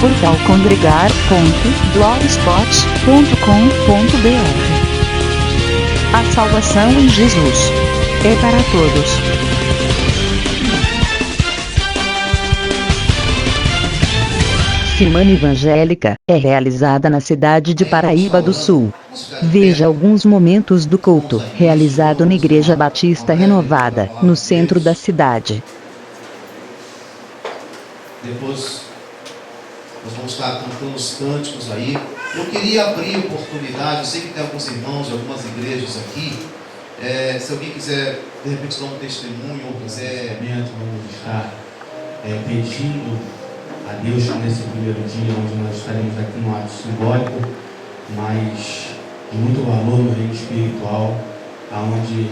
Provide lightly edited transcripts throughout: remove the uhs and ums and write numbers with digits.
portalcongregar.blogspot.com.br. A salvação em Jesus é para todos. Semana Evangélica é realizada na cidade de Paraíba do Sul. Veja alguns momentos do culto, realizado na Igreja Batista Renovada, no centro da cidade. Depois nós vamos estar cantando os cânticos aí. Eu queria abrir oportunidade, eu sei que tem alguns irmãos de algumas igrejas aqui. Se alguém quiser, de repente, dar um testemunho ou quiser... Vamos estar pedindo a Deus nesse primeiro dia, onde nós estaremos aqui no ato simbólico, mas de muito valor no reino espiritual, aonde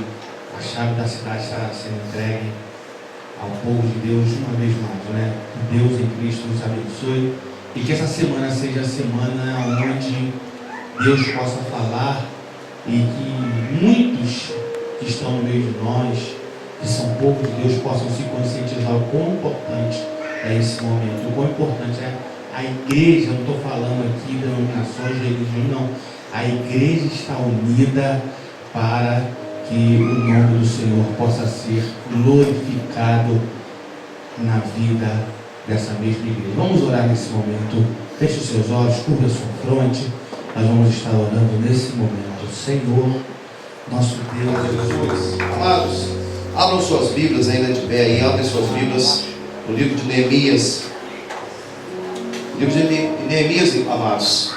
a chave da cidade está sendo entregue ao povo de Deus uma vez mais, né? Que Deus em Cristo nos abençoe e que essa semana seja a semana onde Deus possa falar e que muitos que estão no meio de nós, que são poucos de Deus, possam se conscientizar o quão importante é esse momento, o quão importante é a igreja. Não estou falando aqui de denominações, de religião, não. A igreja está unida para que o nome do Senhor possa ser glorificado na vida dessa mesma igreja. Vamos orar nesse momento. Feche os seus olhos, curva a sua fronte. Nós vamos estar orando nesse momento. Senhor, nosso Deus, Jesus. Amados, abram suas Bíblias ainda de pé aí, abrem suas Bíblias no livro de Neemias. O livro de Neemias, amados,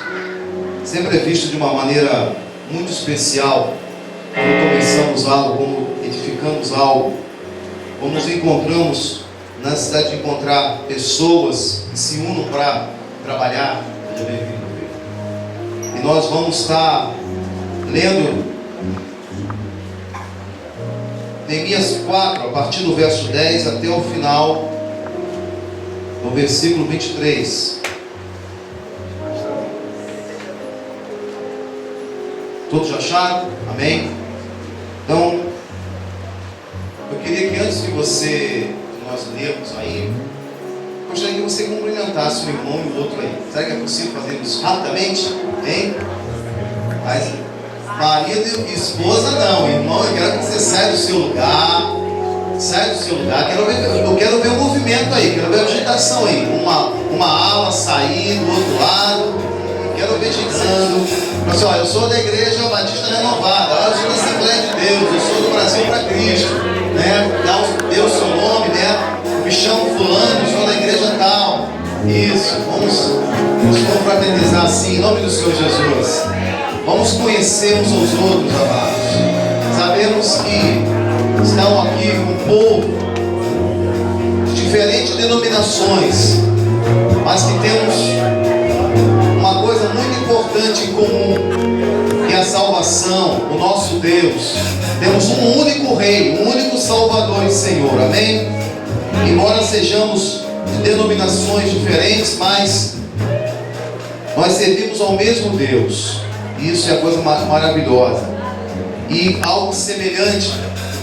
sempre é visto de uma maneira muito especial. Quando começamos algo, quando edificamos algo, quando nos encontramos na necessidade de encontrar pessoas que se unam para trabalhar. E nós vamos estar lendo Neemias 4, a partir do verso 10 até o final, no versículo 23. Todos já acharam? Amém? Então, eu queria que antes de nós lermos aí, gostaria que você cumprimentasse um irmão e o outro aí. Será que é possível fazer isso rapidamente? Hein? Mas marido e esposa não, irmão, eu quero que você saia do seu lugar. Sai do seu lugar. Eu quero ver o movimento aí, quero ver a agitação aí. Uma ala sair do outro lado. Quero ver agitando. Pessoal, eu sou da Igreja Batista Renovada, eu sou da Assembleia de Deus, eu sou do Brasil para Cristo, né? Dê o seu nome, né? Me chamo fulano, sou da igreja tal. Isso, vamos confraternizar assim, em nome do Senhor Jesus. Vamos conhecer uns aos outros, amados. Sabemos que estão aqui um povo de diferentes denominações, mas que temos uma coisa muito importante em comum, que é a salvação, o nosso Deus. Temos um único Rei, um único Salvador e Senhor, amém? Embora sejamos de denominações diferentes, mas nós servimos ao mesmo Deus. E isso é a coisa maravilhosa. E algo semelhante,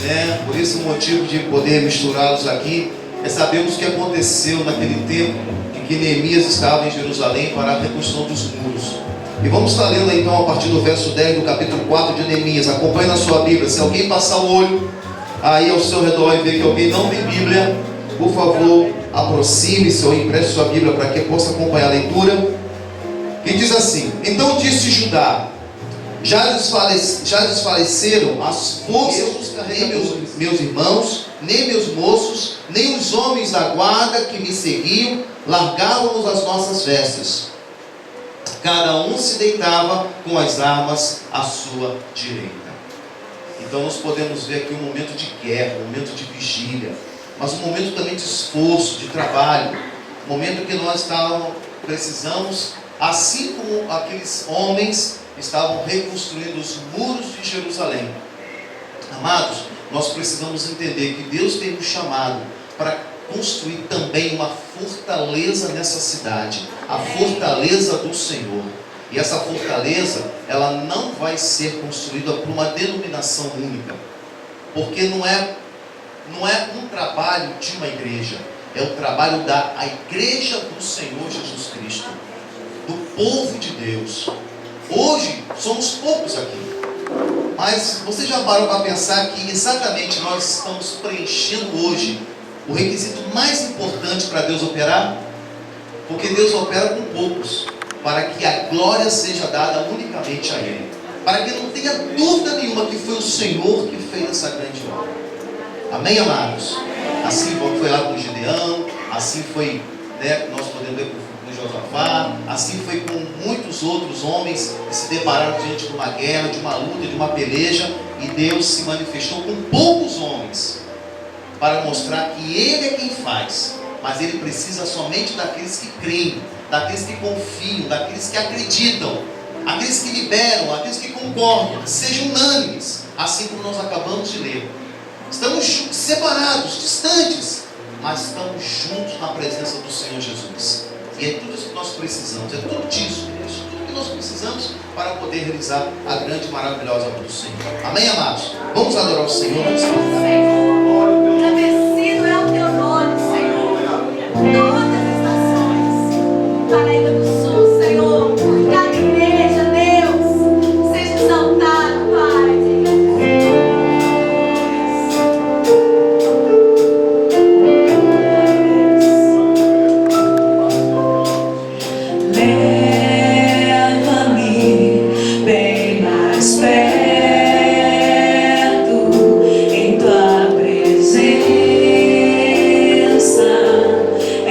né? Por esse motivo de poder misturá-los aqui, sabemos o que aconteceu naquele tempo em que Neemias estava em Jerusalém para a reconstrução dos muros. E vamos estar lendo então a partir do verso 10 do capítulo 4 de Neemias. Acompanhe na sua Bíblia. Se alguém passar o olho aí ao seu redor e ver que alguém não tem Bíblia, por favor, aproxime-se ou empreste sua Bíblia para que possa acompanhar a leitura. Que diz assim: então disse Judá: já desfaleceram as forças, nem meus irmãos, nem meus moços, nem os homens da guarda que me seguiam, largavam-nos as nossas vestes. Cada um se deitava com as armas à sua direita. Então nós podemos ver aqui um momento de guerra, um momento de vigília, mas um momento também de esforço, de trabalho, um momento que nós precisamos, assim como aqueles homens estavam reconstruindo os muros de Jerusalém. Amados, nós precisamos entender que Deus tem nos chamado para construir também uma fortaleza nessa cidade, a fortaleza do Senhor. E essa fortaleza, ela não vai ser construída por uma denominação única, porque não é um trabalho de uma igreja, é o trabalho da igreja do Senhor Jesus Cristo. povo de Deus. Hoje somos poucos aqui, mas você já parou para pensar que exatamente nós estamos preenchendo hoje o requisito mais importante para Deus operar? Porque Deus opera com poucos, para que a glória seja dada unicamente a Ele, para que não tenha dúvida nenhuma que foi o Senhor que fez essa grande obra. Amém, amados? Assim foi lá com Gideão, assim foi, nós podemos ver com Josafá, assim foi com muitos outros homens que se depararam diante de uma guerra, de uma luta, de uma peleja, e Deus se manifestou com poucos homens, para mostrar que Ele é quem faz, mas Ele precisa somente daqueles que creem, daqueles que confiam, daqueles que acreditam, aqueles que liberam, aqueles que concordam, que sejam unânimes, assim como nós acabamos de ler. Estamos separados, distantes, mas estamos juntos na presença do Senhor Jesus. E é tudo isso que nós precisamos, é tudo disso, isso tudo que nós precisamos para poder realizar a grande e maravilhosa obra do Senhor. Amém, amados? Vamos adorar o Senhor, vamos cantar. Agradecido é o teu nome, Senhor. Todas as nações, Paraíba do Sul, Senhor, cada igreja, Deus, seja exaltado, Pai.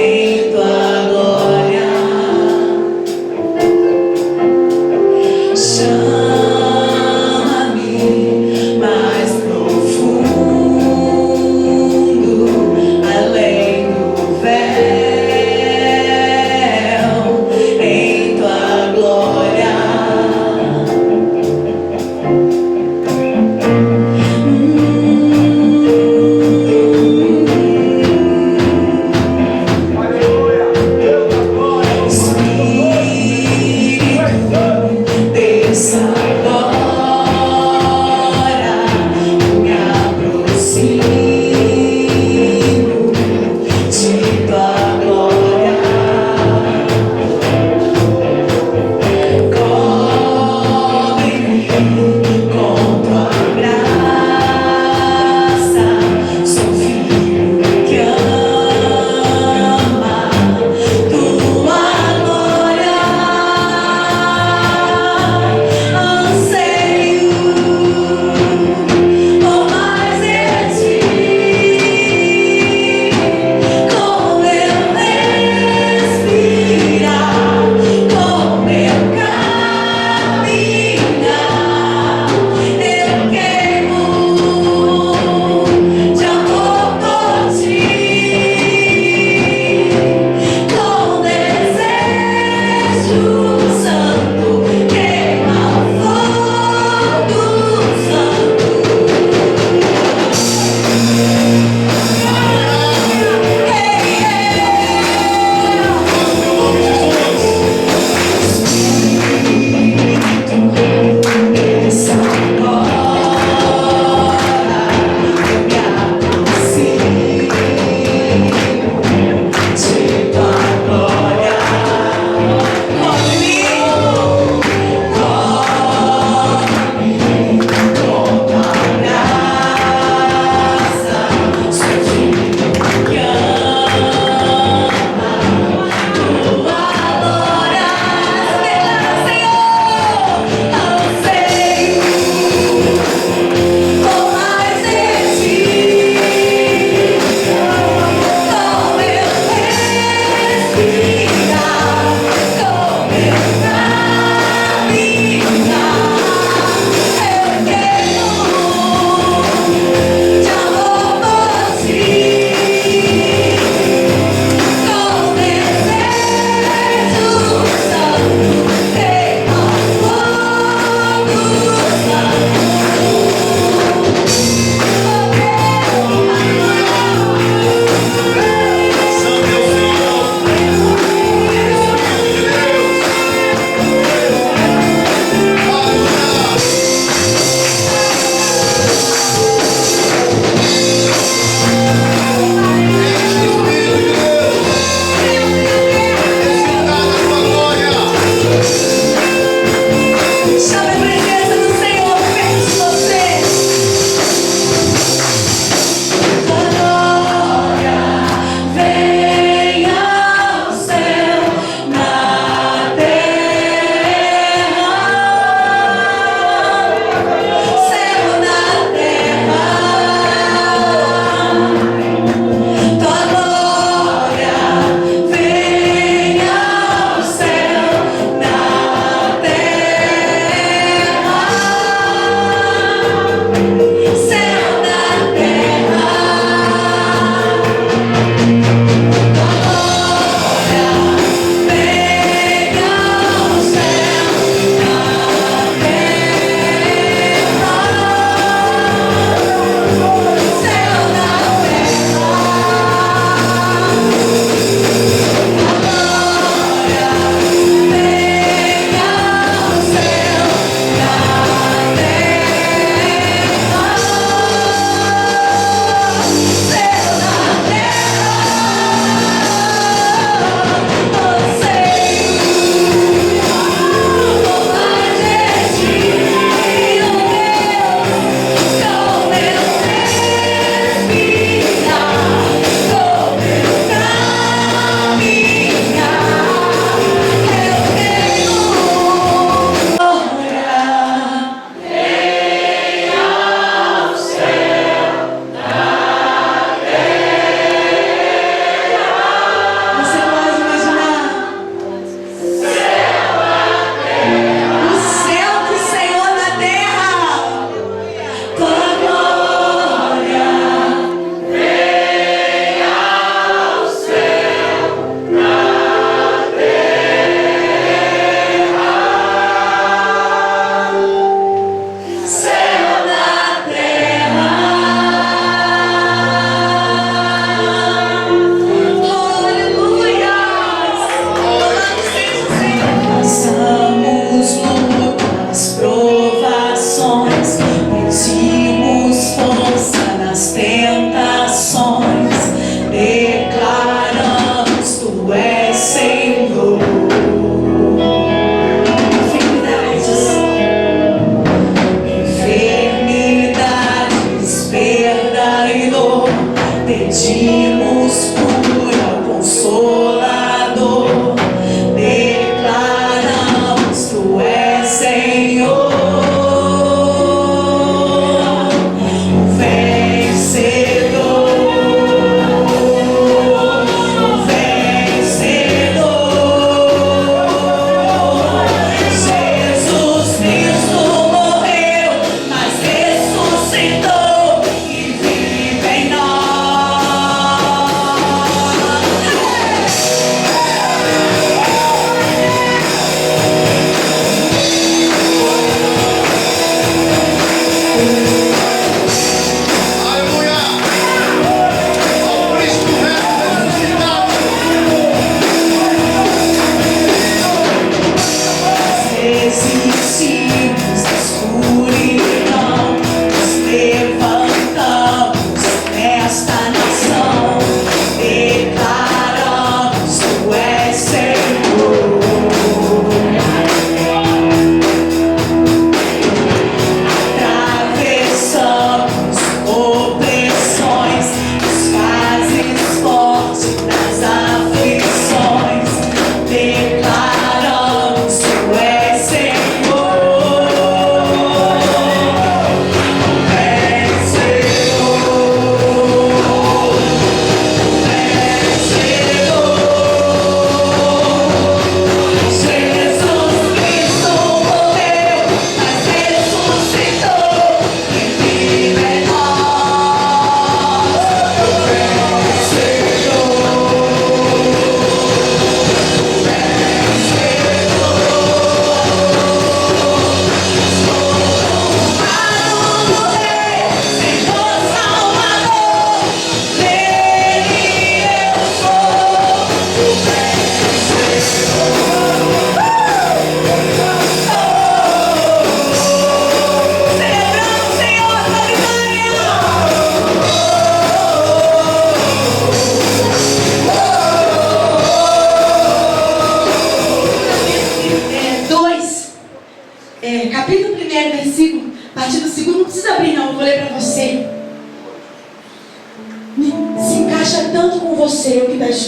Em tua glória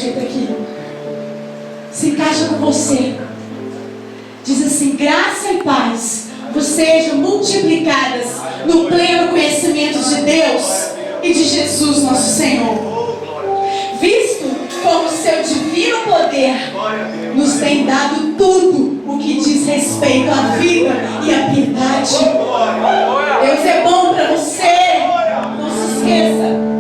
escrito aqui. Se encaixa com você. Diz assim: graça e paz vos sejam multiplicadas no pleno conhecimento de Deus e de Jesus nosso Senhor, visto como seu divino poder nos tem dado tudo o que diz respeito à vida e à piedade. Deus é bom para você, não se esqueça.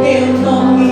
Teu nome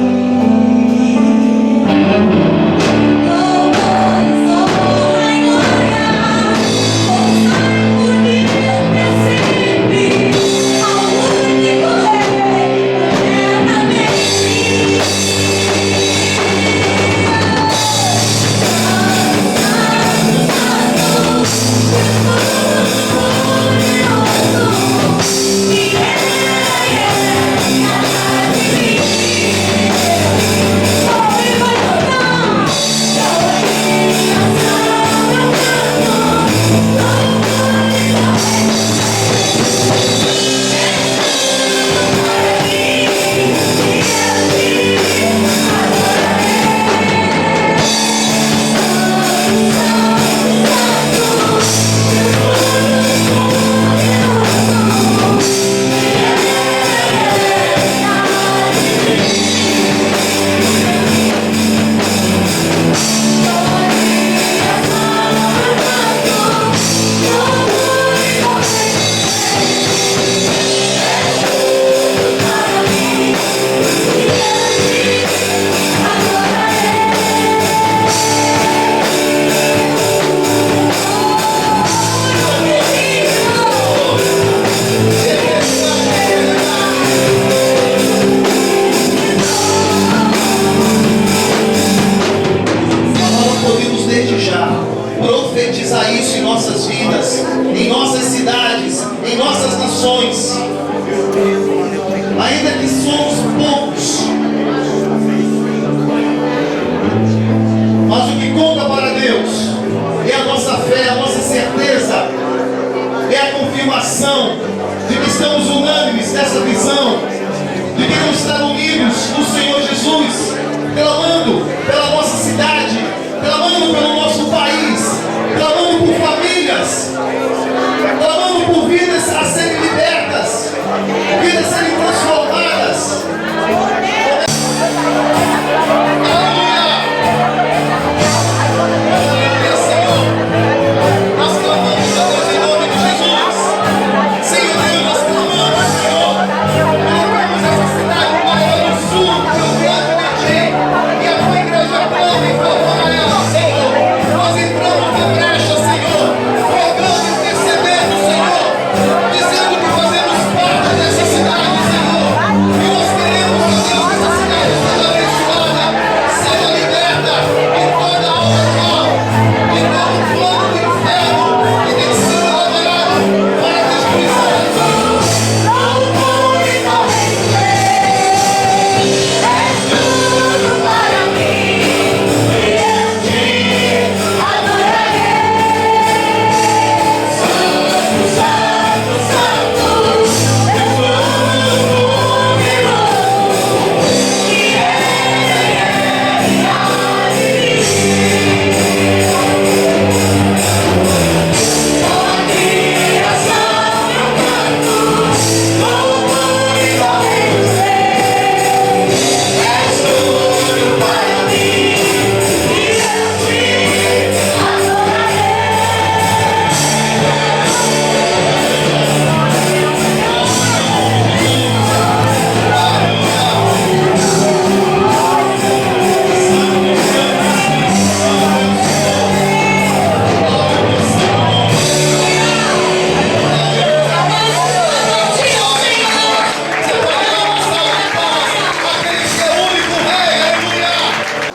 clamando pela nossa cidade, clamando pelo nosso país, clamando por famílias, clamando por vidas a serem libertas, vidas a serem transformadas.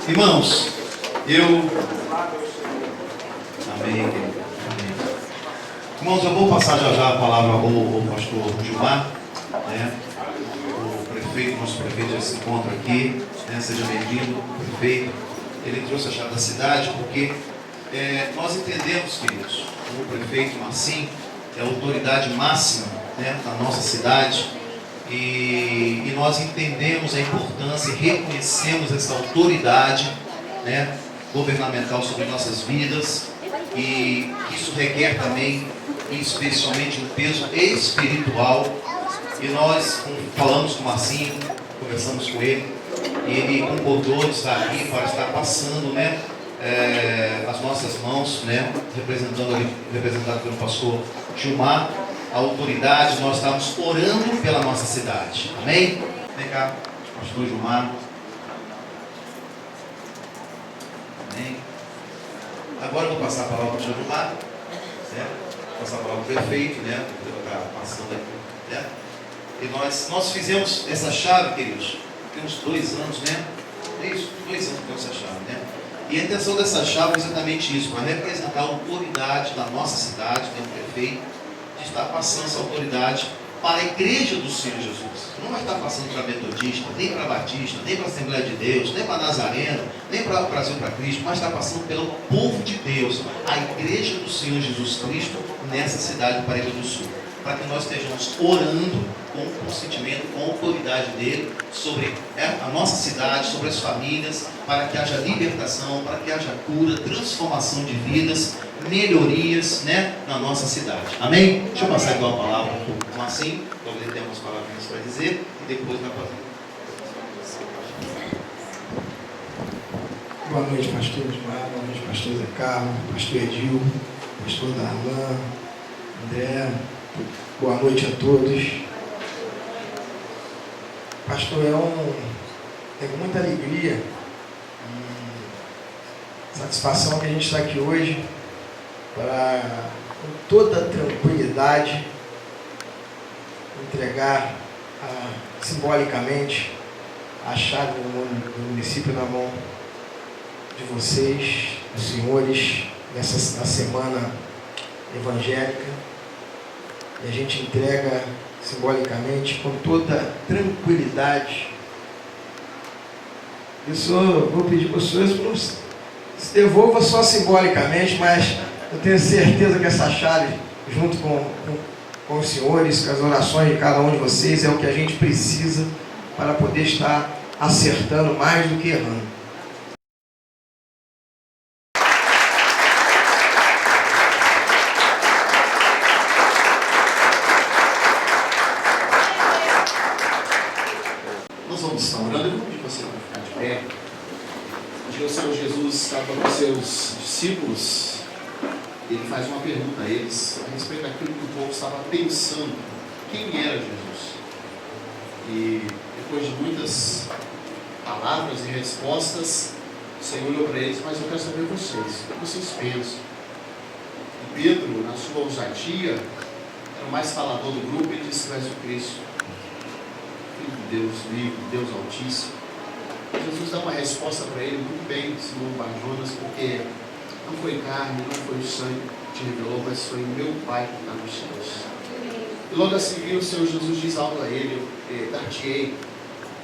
Irmãos, Amém. Irmãos, eu vou passar já a palavra ao pastor Gilmar, né? O prefeito, nosso prefeito já se encontra aqui, né? Seja bem-vindo, prefeito. Ele trouxe a chave da cidade porque nós entendemos, queridos, o prefeito Marcinho é a autoridade máxima, né, da nossa cidade. E nós entendemos a importância e reconhecemos essa autoridade, né, governamental sobre nossas vidas, e isso requer também, especialmente, um peso espiritual. E nós falamos com o Marcinho, conversamos com ele, e ele concordou de estar aqui para estar passando, né, as nossas mãos, né, representado pelo pastor Gilmar, a autoridade. Nós estamos orando pela nossa cidade. Amém? Vem cá, pastor Gilmar. Amém? Agora eu vou passar a palavra para o pastor Gilmar, né? Vou passar a palavra para o prefeito, né? Vou estar passando aqui, né? E nós fizemos essa chave, queridos, tem uns 2 anos, né? É isso, 2 anos que temos essa chave, né? E a intenção dessa chave é exatamente isso, para representar a autoridade da nossa cidade, né, o prefeito, de estar passando essa autoridade para a igreja do Senhor Jesus. Não vai estar passando para Metodista, nem para Batista, nem para a Assembleia de Deus, nem para Nazareno, nem para o Brasil para Cristo, mas está passando pelo povo de Deus, a igreja do Senhor Jesus Cristo, nessa cidade do Paraíba do Sul. Para que nós estejamos orando com o consentimento, com a autoridade dele, sobre a nossa cidade, sobre as famílias, para que haja libertação, para que haja cura, transformação de vidas, melhorias, né, na nossa cidade. Amém? Deixa eu passar então a palavra para o Marcinho, para ele ter umas palavrinhas para dizer, e depois vai fazer. Boa noite, pastor Gilmar, boa noite, pastor Zé Carlos, pastor Edil, pastor Darlan, André, boa noite a todos. Pastor, é com muita alegria e satisfação que a gente está aqui hoje para, com toda tranquilidade, entregar simbolicamente a chave do município na mão de vocês, dos senhores, na semana evangélica. E a gente entrega simbolicamente, com toda tranquilidade. Vou pedir para os senhores que não se devolva só simbolicamente, mas eu tenho certeza que essa chave, junto com os senhores, com as orações de cada um de vocês, é o que a gente precisa para poder estar acertando mais do que errando. Nós vamos estar orando. Eu vou pedir você para ficar de pé. O Senhor Jesus estava com seus discípulos. Ele faz uma pergunta a eles a respeito daquilo que o povo estava pensando. Quem era Jesus? E depois de muitas palavras e respostas, o Senhor olhou para eles: mas eu quero saber vocês, o que vocês pensam? E Pedro, na sua ousadia, era o mais falador do grupo, ele disse: tu és o Cristo, Filho de Deus vivo, Deus Altíssimo. Jesus dá uma resposta para ele: muito bem, Simão Barjonas, porque não foi carne, não foi o sangue que te revelou, mas foi meu Pai que está nos céus. E logo a seguir o Senhor Jesus diz algo a ele: dar-te-ei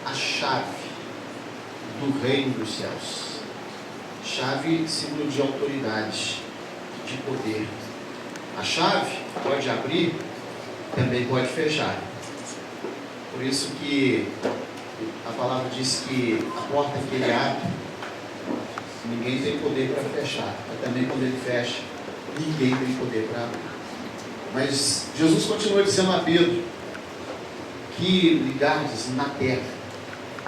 a chave do reino dos céus. Chave, símbolo de autoridade, de poder. A chave pode abrir, também pode fechar. Por isso que a palavra diz que a porta que ele abre, ninguém tem poder para fechar. Mas também quando ele fecha, ninguém tem poder para abrir. Mas Jesus continua dizendo a Pedro: que ligardes na terra,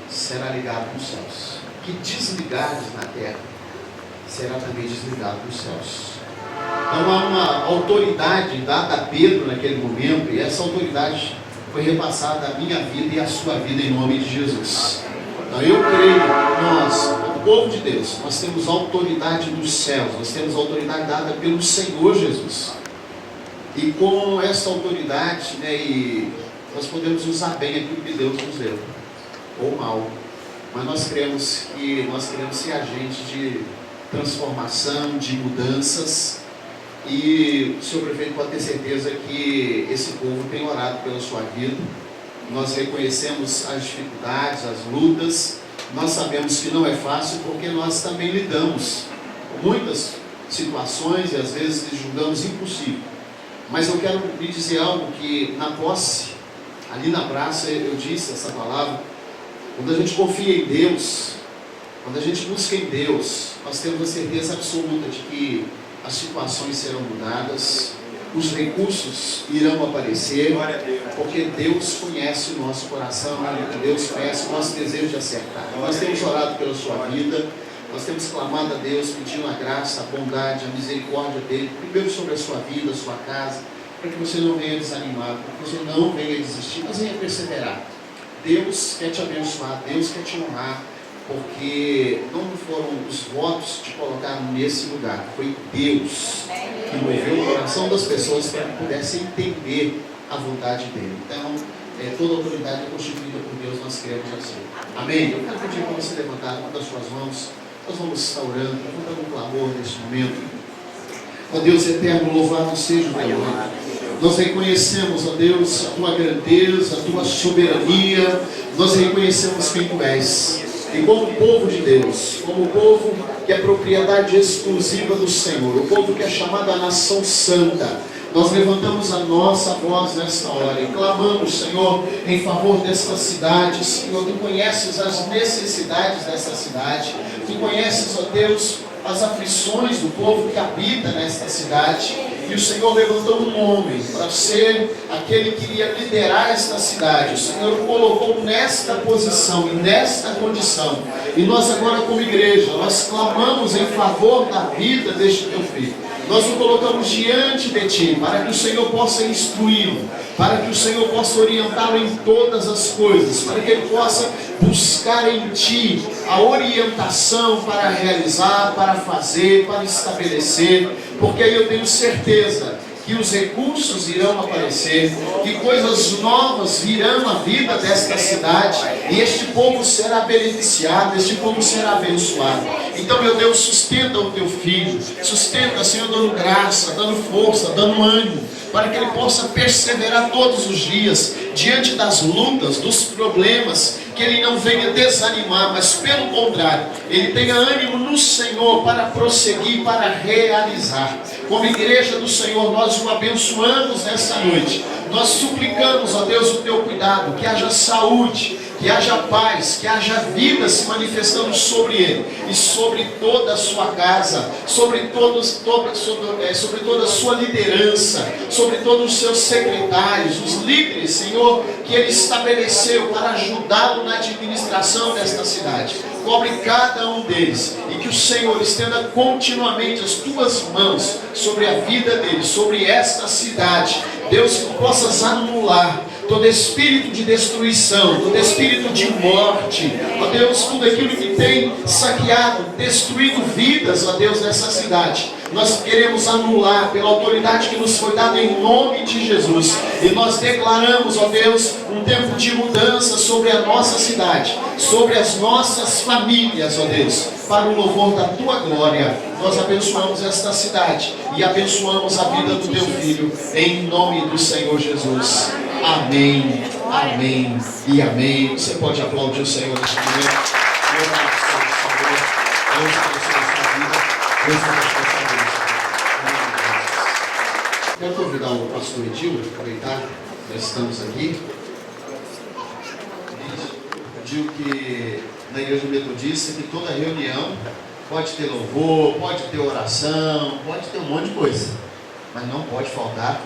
será ligado nos céus. Que desligardes na terra, será também desligado nos céus. Então há uma autoridade dada a Pedro naquele momento, e essa autoridade foi repassada à minha vida e à sua vida em nome de Jesus. Então eu creio, nós, o povo de Deus, nós temos autoridade dos céus, nós temos autoridade dada pelo Senhor Jesus. E com essa autoridade, e nós podemos usar bem aquilo que Deus nos deu, ou mal. Mas nós queremos ser agentes de transformação, de mudanças. E o senhor prefeito pode ter certeza que esse povo tem orado pela sua vida. Nós reconhecemos as dificuldades, as lutas. Nós sabemos que não é fácil, porque nós também lidamos com muitas situações e às vezes julgamos impossível. Mas eu quero lhe dizer algo que na posse, ali na praça, eu disse essa palavra. Quando a gente confia em Deus, quando a gente busca em Deus, nós temos a certeza absoluta de que as situações serão mudadas, os recursos irão aparecer, porque Deus conhece o nosso coração, Deus conhece o nosso desejo de acertar. Nós temos orado pela sua vida, nós temos clamado a Deus, pedindo a graça, a bondade, a misericórdia dele, primeiro sobre a sua vida, a sua casa, para que você não venha desanimar, para que você não venha desistir, mas venha perseverar. Deus quer te abençoar, Deus quer te honrar, porque não foram os votos que te colocaram nesse lugar, foi Deus que moveu o coração das pessoas para que pudessem entender a vontade dele. Então, toda autoridade é constituída por Deus, nós queremos assim. Amém? Eu quero pedir para você levantar uma das suas mãos, nós vamos estar orando, levantando um clamor nesse momento. Ó Deus eterno, louvado seja o teu nome. Nós reconhecemos, ó Deus, a tua grandeza, a tua soberania, nós reconhecemos quem tu és. E como povo de Deus, como povo que é propriedade exclusiva do Senhor, o povo que é chamado a nação santa, nós levantamos a nossa voz nesta hora e clamamos, Senhor, em favor desta cidade. Senhor, tu conheces as necessidades desta cidade, tu conheces, ó Deus, as aflições do povo que habita nesta cidade. E o Senhor levantou um homem para ser aquele que iria liderar esta cidade. O Senhor o colocou nesta posição e nesta condição. E nós agora como igreja, nós clamamos em favor da vida deste teu filho. Nós o colocamos diante de ti, para que o Senhor possa instruí-lo, para que o Senhor possa orientá-lo em todas as coisas, para que ele possa buscar em ti a orientação para realizar, para fazer, para estabelecer, porque aí eu tenho certeza que os recursos irão aparecer, que coisas novas virão à vida desta cidade, e este povo será beneficiado, este povo será abençoado. Então, meu Deus, sustenta o teu filho, sustenta, Senhor, dando graça, dando força, dando ânimo, para que ele possa perseverar todos os dias, diante das lutas, dos problemas, que ele não venha desanimar, mas pelo contrário, ele tenha ânimo no Senhor para prosseguir, para realizar. Como igreja do Senhor, nós o abençoamos nessa noite, Nós suplicamos, ó Deus, o teu cuidado, que haja saúde, que haja paz, que haja vida se manifestando sobre ele e sobre toda a sua casa, sobre toda a sua liderança, sobre todos os seus secretários, os líderes, Senhor, que ele estabeleceu para ajudá-lo na administração desta cidade. Cobre cada um deles e que o Senhor estenda continuamente as tuas mãos sobre a vida deles, sobre esta cidade. Deus, que tu possas anular todo espírito de destruição, todo espírito de morte, ó Deus, tudo aquilo que tem saqueado, destruído vidas, ó Deus, nessa cidade. Nós queremos anular pela autoridade que nos foi dada em nome de Jesus. E nós declaramos, ó Deus, um tempo de mudança sobre a nossa cidade, sobre as nossas famílias, ó Deus, para o louvor da tua glória. Nós abençoamos esta cidade e abençoamos a vida do teu filho, em nome do Senhor Jesus. Amém, amém e amém. Você pode aplaudir o Senhor neste momento. Deus abençoe o Senhor. Deus abençoe a sua vida. Deus abençoe a sua vida. Quero convidar o pastor Edil, aproveitar que nós estamos aqui. Digo que na igreja metodista que toda reunião pode ter louvor, pode ter oração, pode ter um monte de coisa, mas não pode faltar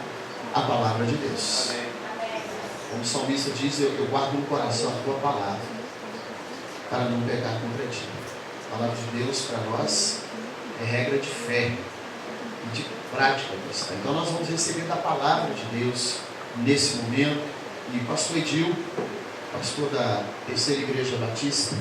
a palavra de Deus. Como o salmista diz, eu guardo no coração a tua palavra, para não pecar contra ti. A palavra de Deus para nós é regra de fé e de prática cristã. Então nós vamos receber da palavra de Deus nesse momento. E o pastor Edil, pastor da Terceira Igreja Batista,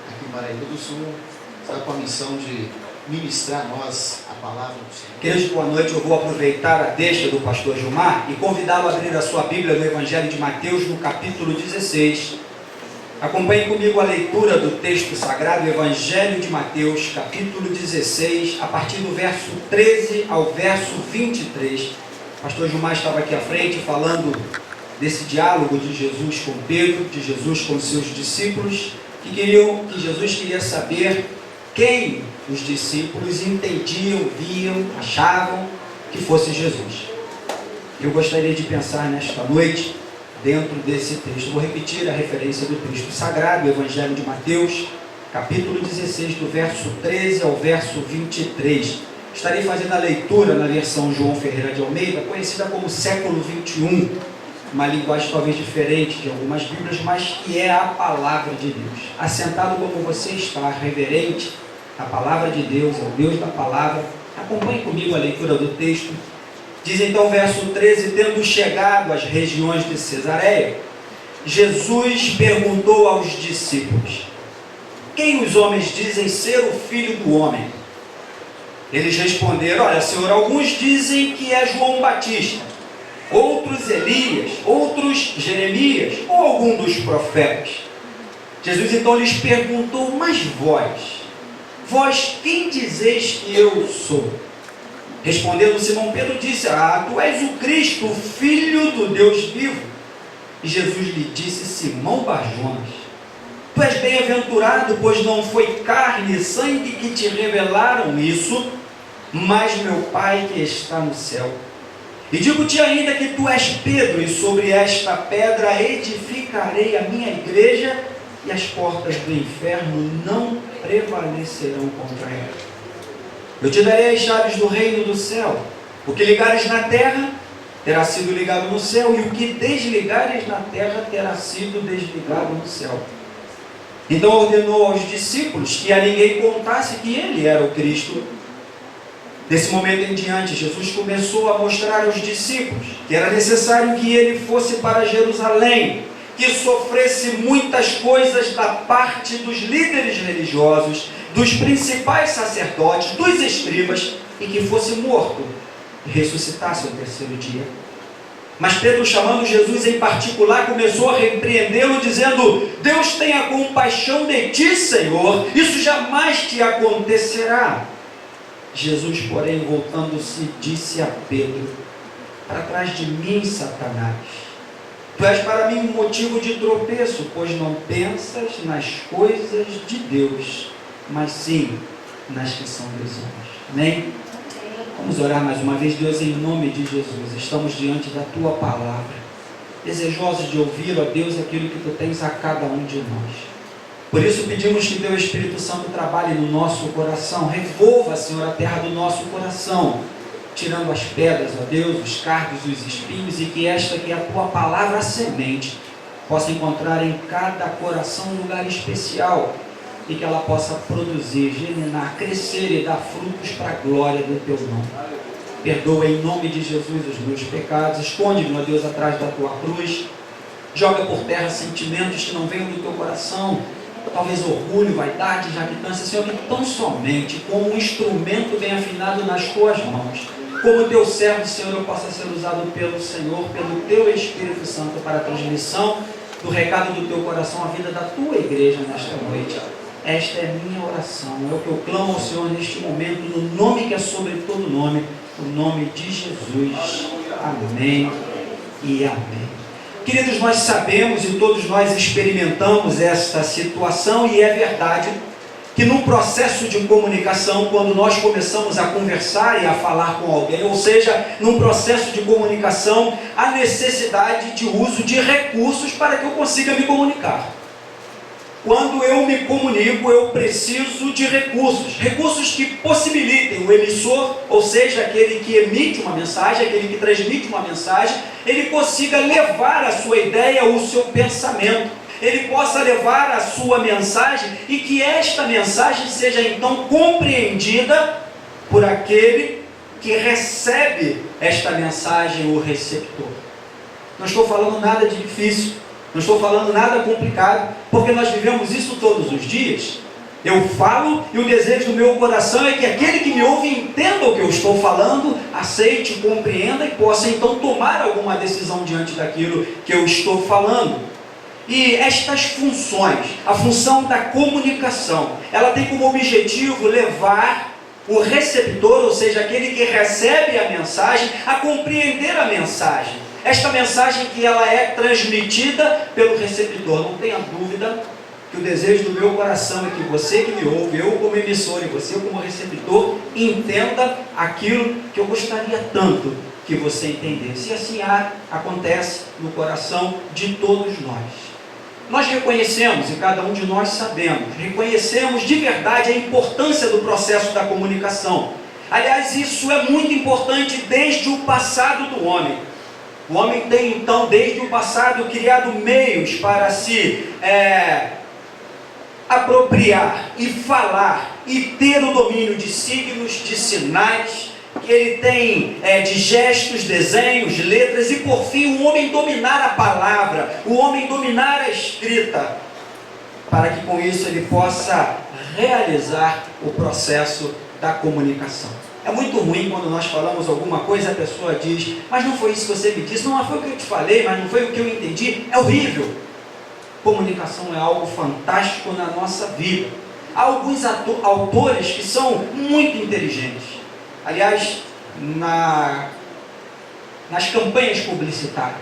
aqui em Paraíba do Sul, está com a missão de ministrar a nós a palavra do Senhor. Queridos, boa noite. Eu vou aproveitar a deixa do pastor Gilmar e convidá-lo a abrir a sua Bíblia no Evangelho de Mateus, no capítulo 16. Acompanhe comigo a leitura do texto sagrado, Evangelho de Mateus, capítulo 16, a partir do verso 13 ao verso 23. O pastor Gilmar estava aqui à frente falando desse diálogo de Jesus com Pedro, de Jesus com seus discípulos, que Jesus queria saber quem os discípulos entendiam, viam, achavam que fosse Jesus. Eu gostaria de pensar nesta noite dentro desse texto. Vou repetir a referência do texto sagrado, Evangelho de Mateus, capítulo 16, do verso 13 ao verso 23. Estarei fazendo a leitura na versão João Ferreira de Almeida, conhecida como século 21, uma linguagem talvez diferente de algumas Bíblias, mas que é a palavra de Deus. Assentado como você está, reverente, a palavra de Deus, é o Deus da palavra. Acompanhe comigo a leitura do texto. Diz então o verso 13: tendo chegado às regiões de Cesareia, Jesus perguntou aos discípulos: quem os homens dizem ser o Filho do Homem? Eles responderam: olha, Senhor, alguns dizem que é João Batista, outros Elias, outros Jeremias, ou algum dos profetas. Jesus então lhes perguntou: mas vós quem dizeis que eu sou? Respondendo Simão Pedro, disse: tu és o Cristo, o Filho do Deus vivo. E Jesus lhe disse: Simão Barjonas, tu és bem-aventurado, pois não foi carne e sangue que te revelaram isso, mas meu Pai que está no céu. E digo-te ainda que tu és Pedro, e sobre esta pedra edificarei a minha igreja, e as portas do inferno não prevalecerão contra ela. Eu te darei as chaves do reino do céu. O que ligares na terra terá sido ligado no céu, e o que desligares na terra terá sido desligado no céu. Então ordenou aos discípulos que a ninguém contasse que ele era o Cristo. Desse momento em diante, Jesus começou a mostrar aos discípulos que era necessário que ele fosse para Jerusalém, que sofresse muitas coisas da parte dos líderes religiosos, dos principais sacerdotes, dos escribas, e que fosse morto e ressuscitasse ao terceiro dia. Mas Pedro, chamando Jesus em particular, começou a repreendê-lo, dizendo: Deus tenha compaixão de ti, Senhor, isso jamais te acontecerá. Jesus, porém, voltando-se, disse a Pedro: para trás de mim, Satanás, tu és para mim um motivo de tropeço, pois não pensas nas coisas de Deus, mas sim nas que são dos homens. Amém? Vamos orar mais uma vez. Deus, em nome de Jesus, estamos diante da tua palavra. desejosos de ouvir, ó Deus, aquilo que Tu tens a cada um de nós. Por isso pedimos que Teu Espírito Santo trabalhe no nosso coração, revolva, Senhor, a terra do nosso coração, tirando as pedras, ó Deus, os cardos, os espinhos, e que esta que é a Tua palavra, a semente, possa encontrar em cada coração um lugar especial, e que ela possa produzir, germinar, crescer e dar frutos para a glória do Teu nome. Perdoa em nome de Jesus os meus pecados, esconde-me, ó Deus, atrás da Tua cruz, joga por terra sentimentos que não venham do Teu coração, talvez orgulho, vaidade, jactância, Senhor, que tão somente como um instrumento bem afinado nas Tuas mãos, como Teu servo, Senhor, eu possa ser usado pelo Senhor, pelo Teu Espírito Santo, para a transmissão do recado do Teu coração à vida da Tua igreja nesta noite. Esta é minha oração, é o que eu clamo ao Senhor neste momento, no nome que é sobre todo nome, o nome de Jesus. Amém e amém. Queridos, nós sabemos e todos nós experimentamos esta situação, e é verdade que num processo de comunicação, quando nós começamos a conversar e a falar com alguém, ou seja, num processo de comunicação, há necessidade de uso de recursos para que eu consiga me comunicar. Quando eu me comunico, eu preciso de recursos que possibilitem o emissor, ou seja, aquele que emite uma mensagem, aquele que transmite uma mensagem, ele consiga levar a sua ideia, o seu pensamento, ele possa levar a sua mensagem, e que esta mensagem seja então compreendida por aquele que recebe esta mensagem, o receptor. Não estou falando nada de difícil, não estou falando nada complicado, porque nós vivemos isso todos os dias. Eu falo e o desejo do meu coração é que aquele que me ouve entenda o que eu estou falando, aceite, compreenda e possa então tomar alguma decisão diante daquilo que eu estou falando. E estas funções, a função da comunicação, ela tem como objetivo levar o receptor, ou seja, aquele que recebe a mensagem, a compreender a mensagem. Esta mensagem que ela é transmitida pelo receptor. Não tenha dúvida que o desejo do meu coração é que você que me ouve, eu como emissor e você como receptor, entenda aquilo que eu gostaria tanto que você entendesse. E assim acontece no coração de todos nós. Nós reconhecemos, e cada um de nós sabemos, reconhecemos de verdade a importância do processo da comunicação. Aliás, isso é muito importante desde o passado do homem. O homem tem então, desde o passado, criado meios para se apropriar e falar e ter o domínio de signos, de sinais, que ele tem de gestos, desenhos, letras, e por fim o homem dominar a palavra, o homem dominar a escrita, para que com isso ele possa realizar o processo da comunicação. É muito ruim quando nós falamos alguma coisa, a pessoa diz, mas não foi isso que você me disse, não foi o que eu te falei, mas não foi o que eu entendi. É horrível. Comunicação é algo fantástico na nossa vida. Há alguns autores que são muito inteligentes. Aliás, nas campanhas publicitárias,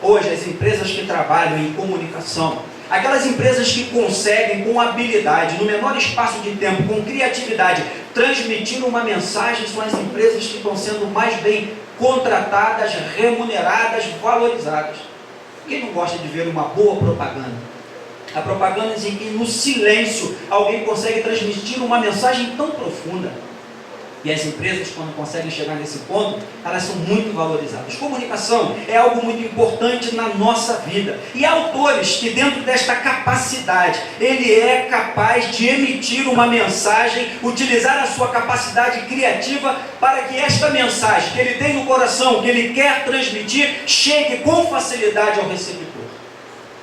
hoje as empresas que trabalham em comunicação, aquelas empresas que conseguem com habilidade, no menor espaço de tempo, com criatividade, transmitir uma mensagem, são as empresas que estão sendo mais bem contratadas, remuneradas, valorizadas. Quem não gosta de ver uma boa propaganda? A propaganda em que no silêncio alguém consegue transmitir uma mensagem tão profunda. E as empresas, quando conseguem chegar nesse ponto, elas são muito valorizadas. Comunicação é algo muito importante na nossa vida. E há autores que, dentro desta capacidade, ele é capaz de emitir uma mensagem, utilizar a sua capacidade criativa para que esta mensagem que ele tem no coração, que ele quer transmitir, chegue com facilidade ao receptor.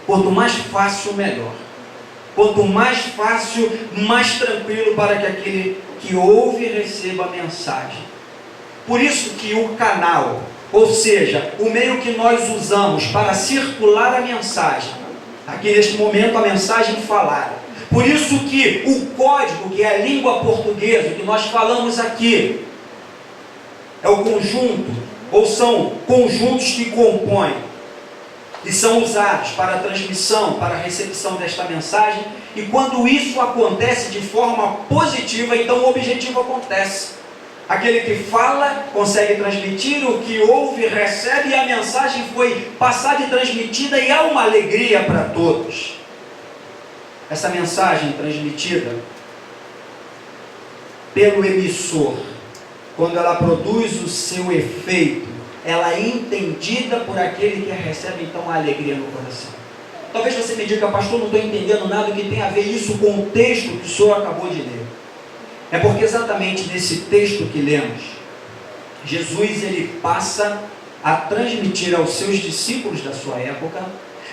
Quanto mais fácil, melhor. Quanto mais fácil, mais tranquilo para que aquele que ouve e receba a mensagem. Por isso que o canal, ou seja, o meio que nós usamos para circular a mensagem, aqui neste momento a mensagem falada, por isso que o código, que é a língua portuguesa, que nós falamos aqui, é o conjunto, ou são conjuntos que compõem, e são usados para a transmissão, para a recepção desta mensagem, e quando isso acontece de forma positiva, então o objetivo acontece. Aquele que fala consegue transmitir, o que ouve recebe, e a mensagem foi passada e transmitida, e há uma alegria para todos. Essa mensagem transmitida pelo emissor, quando ela produz o seu efeito, ela é entendida por aquele que a recebe, então há alegria no coração. Talvez você me diga, pastor, não estou entendendo nada, o que tem a ver isso com o texto que o senhor acabou de ler. É porque exatamente nesse texto que lemos, Jesus ele passa a transmitir aos seus discípulos da sua época.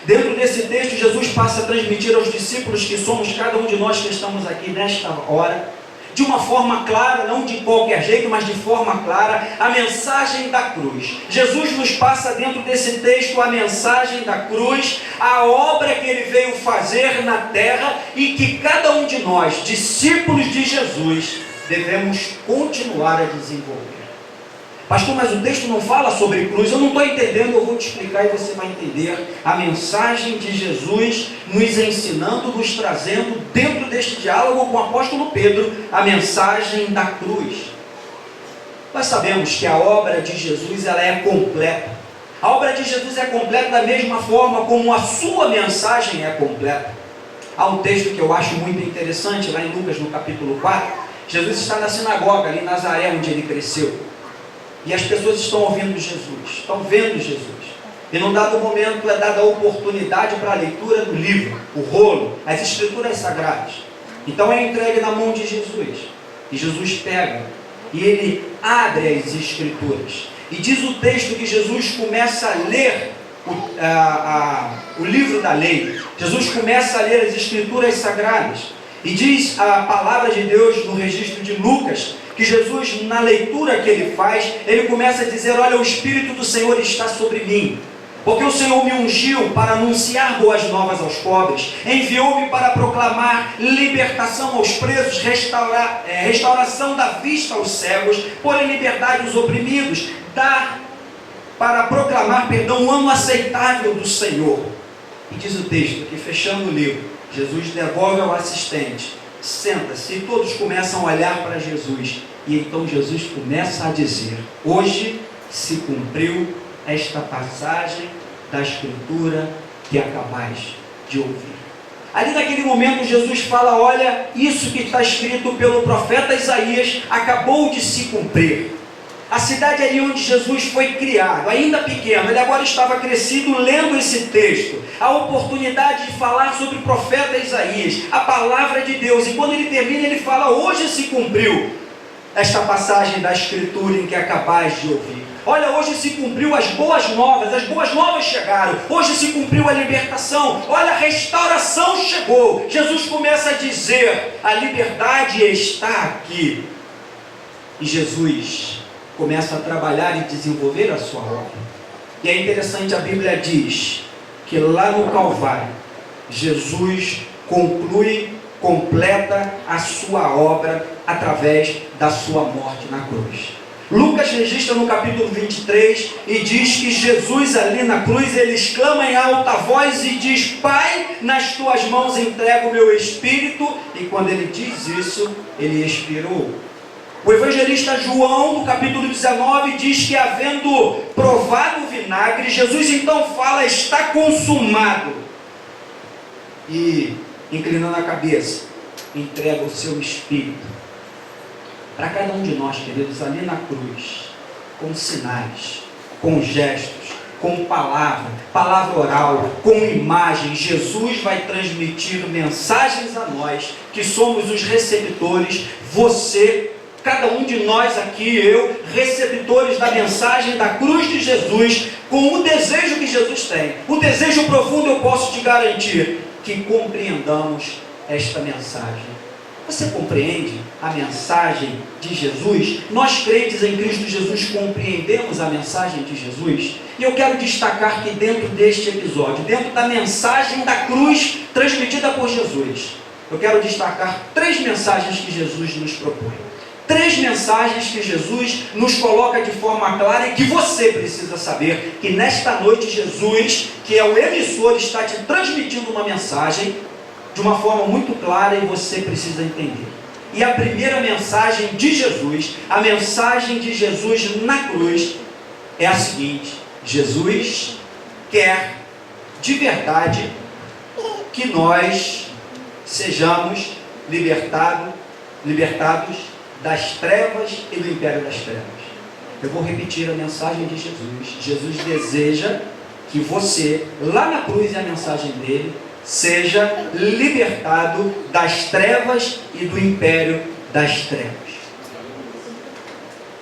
Dentro desse texto, Jesus passa a transmitir aos discípulos, que somos cada um de nós que estamos aqui nesta hora, de uma forma clara, não de qualquer jeito, mas de forma clara, a mensagem da cruz. Jesus nos passa dentro desse texto a mensagem da cruz, a obra que ele veio fazer na terra e que cada um de nós, discípulos de Jesus, devemos continuar a desenvolver. Pastor, mas o texto não fala sobre cruz. Eu não estou entendendo, eu vou te explicar e você vai entender a mensagem de Jesus nos ensinando, nos trazendo dentro deste diálogo com o apóstolo Pedro, a mensagem da cruz. Nós sabemos que a obra de Jesus ela é completa. A obra de Jesus é completa da mesma forma como a sua mensagem é completa. Há um texto que eu acho muito interessante lá em Lucas no capítulo 4. Jesus está na sinagoga ali em Nazaré, onde ele cresceu. E as pessoas estão ouvindo Jesus, estão vendo Jesus. E num dado momento é dada a oportunidade para a leitura do livro, o rolo, as escrituras sagradas. Então é entregue na mão de Jesus. E Jesus pega e ele abre as escrituras. E diz o texto que Jesus começa a ler o livro da lei. Jesus começa a ler as escrituras sagradas. E diz a palavra de Deus no registro de Lucas, que Jesus, na leitura que ele faz, ele começa a dizer: olha, o Espírito do Senhor está sobre mim, porque o Senhor me ungiu para anunciar boas novas aos pobres, enviou-me para proclamar libertação aos presos, restauração da vista aos cegos, pôr em liberdade os oprimidos, para proclamar, o ano aceitável do Senhor. E diz o texto que, fechando o livro, Jesus devolve ao assistente, senta-se, e todos começam a olhar para Jesus. E então Jesus começa a dizer: hoje se cumpriu esta passagem da Escritura que acabais de ouvir. Ali naquele momento Jesus fala: olha, isso que está escrito pelo profeta Isaías acabou de se cumprir. A cidade ali onde Jesus foi criado, ainda pequeno, ele agora estava crescido lendo esse texto, a oportunidade de falar sobre o profeta Isaías, a palavra de Deus, e quando ele termina ele fala: hoje se cumpriu esta passagem da Escritura em que acabais de ouvir. Olha, hoje se cumpriu as boas novas chegaram, hoje se cumpriu a libertação, olha, a restauração chegou. Jesus começa a dizer: a liberdade está aqui. E Jesus começa a trabalhar e desenvolver a sua obra. E é interessante, a Bíblia diz que lá no Calvário, Jesus completa a sua obra através da sua morte na cruz. Lucas registra no capítulo 23 e diz que Jesus ali na cruz, ele exclama em alta voz e diz: Pai, nas tuas mãos entrego o meu espírito. E quando ele diz isso, ele expirou. O evangelista João, no capítulo 19, diz que, havendo provado o vinagre, Jesus então fala: está consumado. E, inclinando a cabeça, entrega o seu espírito para cada um de nós, queridos, ali na cruz, com sinais, com gestos, com palavra oral, com imagem. Jesus vai transmitir mensagens a nós, que somos os receptores, você, cada um de nós aqui, eu, receptores da mensagem da cruz de Jesus, com o desejo que Jesus tem. O desejo profundo, eu posso te garantir, que compreendamos esta mensagem. Você compreende a mensagem de Jesus? Nós, crentes em Cristo Jesus, compreendemos a mensagem de Jesus? E eu quero destacar que dentro deste episódio, dentro da mensagem da cruz transmitida por Jesus, eu quero destacar 3 mensagens que Jesus nos propõe. 3 mensagens que Jesus nos coloca de forma clara e que você precisa saber, que nesta noite Jesus, que é o emissor, está te transmitindo uma mensagem de uma forma muito clara e você precisa entender. E a primeira mensagem de Jesus, a mensagem de Jesus na cruz, é a seguinte: Jesus quer de verdade que nós sejamos libertados das trevas e do império das trevas. Eu vou repetir a mensagem de Jesus. Jesus deseja que você, lá na cruz é a mensagem dele, seja libertado das trevas e do império das trevas.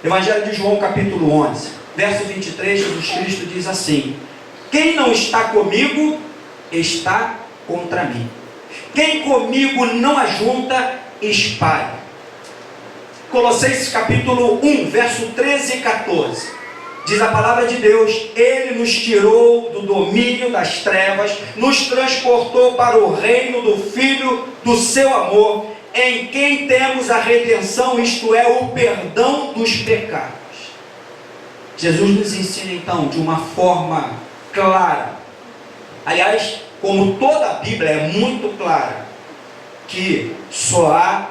Evangelho de João, capítulo 11, verso 23, Jesus Cristo diz assim: quem não está comigo, está contra mim. Quem comigo não ajunta, espalha. Colossenses capítulo 1, verso 13 e 14. Diz a palavra de Deus: Ele nos tirou do domínio das trevas, nos transportou para o reino do Filho do seu amor, em quem temos a redenção, isto é, o perdão dos pecados. Jesus nos ensina então de uma forma clara, aliás, como toda a Bíblia é muito clara, que só há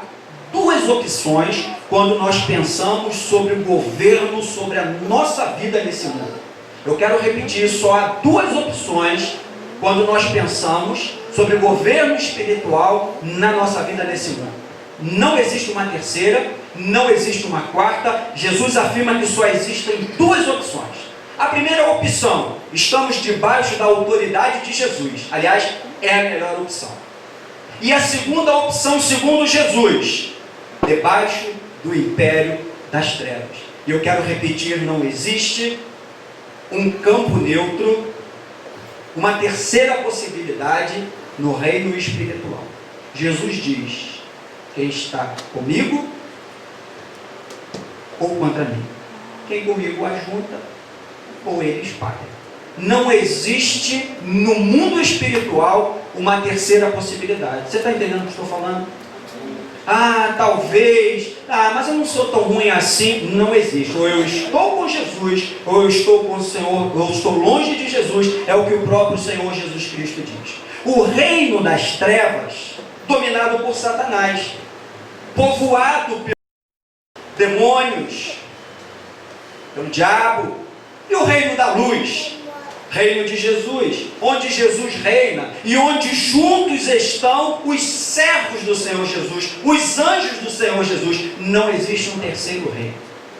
duas opções quando nós pensamos sobre o governo, sobre a nossa vida nesse mundo. Eu quero repetir, só há duas opções quando nós pensamos sobre o governo espiritual na nossa vida nesse mundo. Não existe uma terceira, não existe uma quarta. Jesus afirma que só existem duas opções. A primeira opção: estamos debaixo da autoridade de Jesus. Aliás, é a melhor opção. E a segunda opção, segundo Jesus: debaixo do império das trevas. E eu quero repetir, não existe um campo neutro, uma terceira possibilidade no reino espiritual. Jesus diz: quem está comigo ou contra mim. Quem comigo ajunta ou ele espalha. Não existe no mundo espiritual uma terceira possibilidade. Você está entendendo o que estou falando? Ah, talvez, mas eu não sou tão ruim assim. Não existe. Ou eu estou com Jesus, ou eu estou com o Senhor, ou eu estou longe de Jesus. É o que o próprio Senhor Jesus Cristo diz. O reino das trevas, dominado por Satanás, povoado pelos demônios, pelo diabo, e o reino da luz, reino de Jesus, onde Jesus reina e onde juntos estão os servos do Senhor Jesus, os anjos do Senhor Jesus. Não existe um terceiro reino,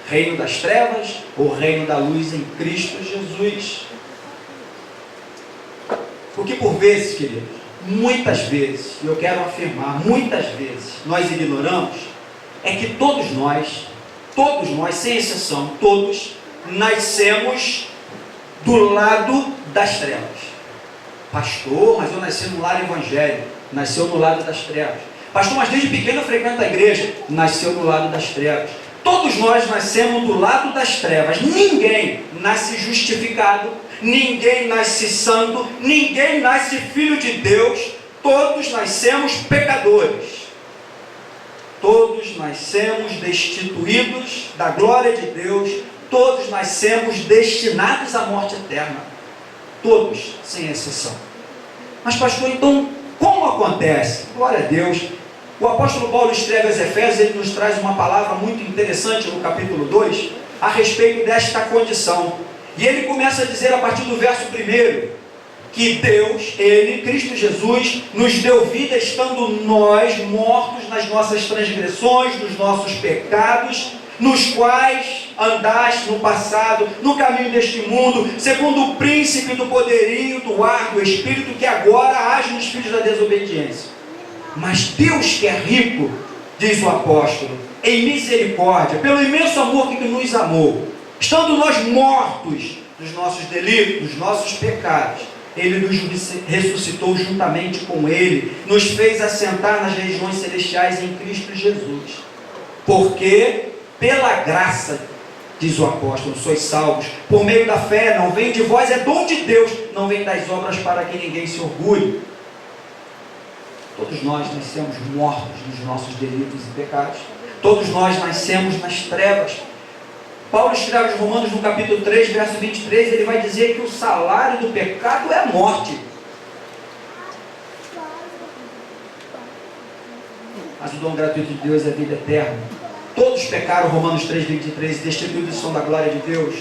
reino das trevas ou reino da luz em Cristo Jesus. Porque por vezes, queridos, muitas vezes, e eu quero afirmar, muitas vezes, nós ignoramos, é que todos nós, sem exceção, todos, nascemos do lado das trevas. Pastor, mas eu nasci no lar evangélico. Nasceu no lado das trevas. Pastor, mas desde pequeno eu frequento a igreja. Nasceu no lado das trevas. Todos nós nascemos do lado das trevas. Ninguém nasce justificado, ninguém nasce santo, ninguém nasce filho de Deus. Todos nascemos pecadores. Todos nascemos destituídos da glória de Deus. Todos nascemos destinados à morte eterna. Todos, sem exceção. Mas pastor, então, como acontece? Glória a Deus. O apóstolo Paulo escreve aos Efésios, ele nos traz uma palavra muito interessante no capítulo 2, a respeito desta condição. E ele começa a dizer a partir do verso 1, que Deus, Ele, Cristo Jesus, nos deu vida estando nós mortos nas nossas transgressões, nos nossos pecados, nos quais andaste no passado, no caminho deste mundo, segundo o príncipe do poderio do ar do Espírito, que agora age nos filhos da desobediência. Mas Deus, que é rico, diz o apóstolo, em misericórdia, pelo imenso amor que nos amou, estando nós mortos dos nossos delitos, dos nossos pecados, Ele nos ressuscitou juntamente com Ele, nos fez assentar nas regiões celestiais em Cristo Jesus. Porque, pela graça, diz o apóstolo, sois salvos, por meio da fé, não vem de vós, é dom de Deus, não vem das obras para que ninguém se orgulhe. Todos nós nascemos mortos dos nossos delitos e pecados. Todos nós nascemos nas trevas. Paulo escreve aos Romanos no capítulo 3, verso 23, ele vai dizer que o salário do pecado é a morte. mas o dom gratuito de Deus é a vida eterna. Todos pecaram, Romanos 3:23, destituídos são da glória de Deus.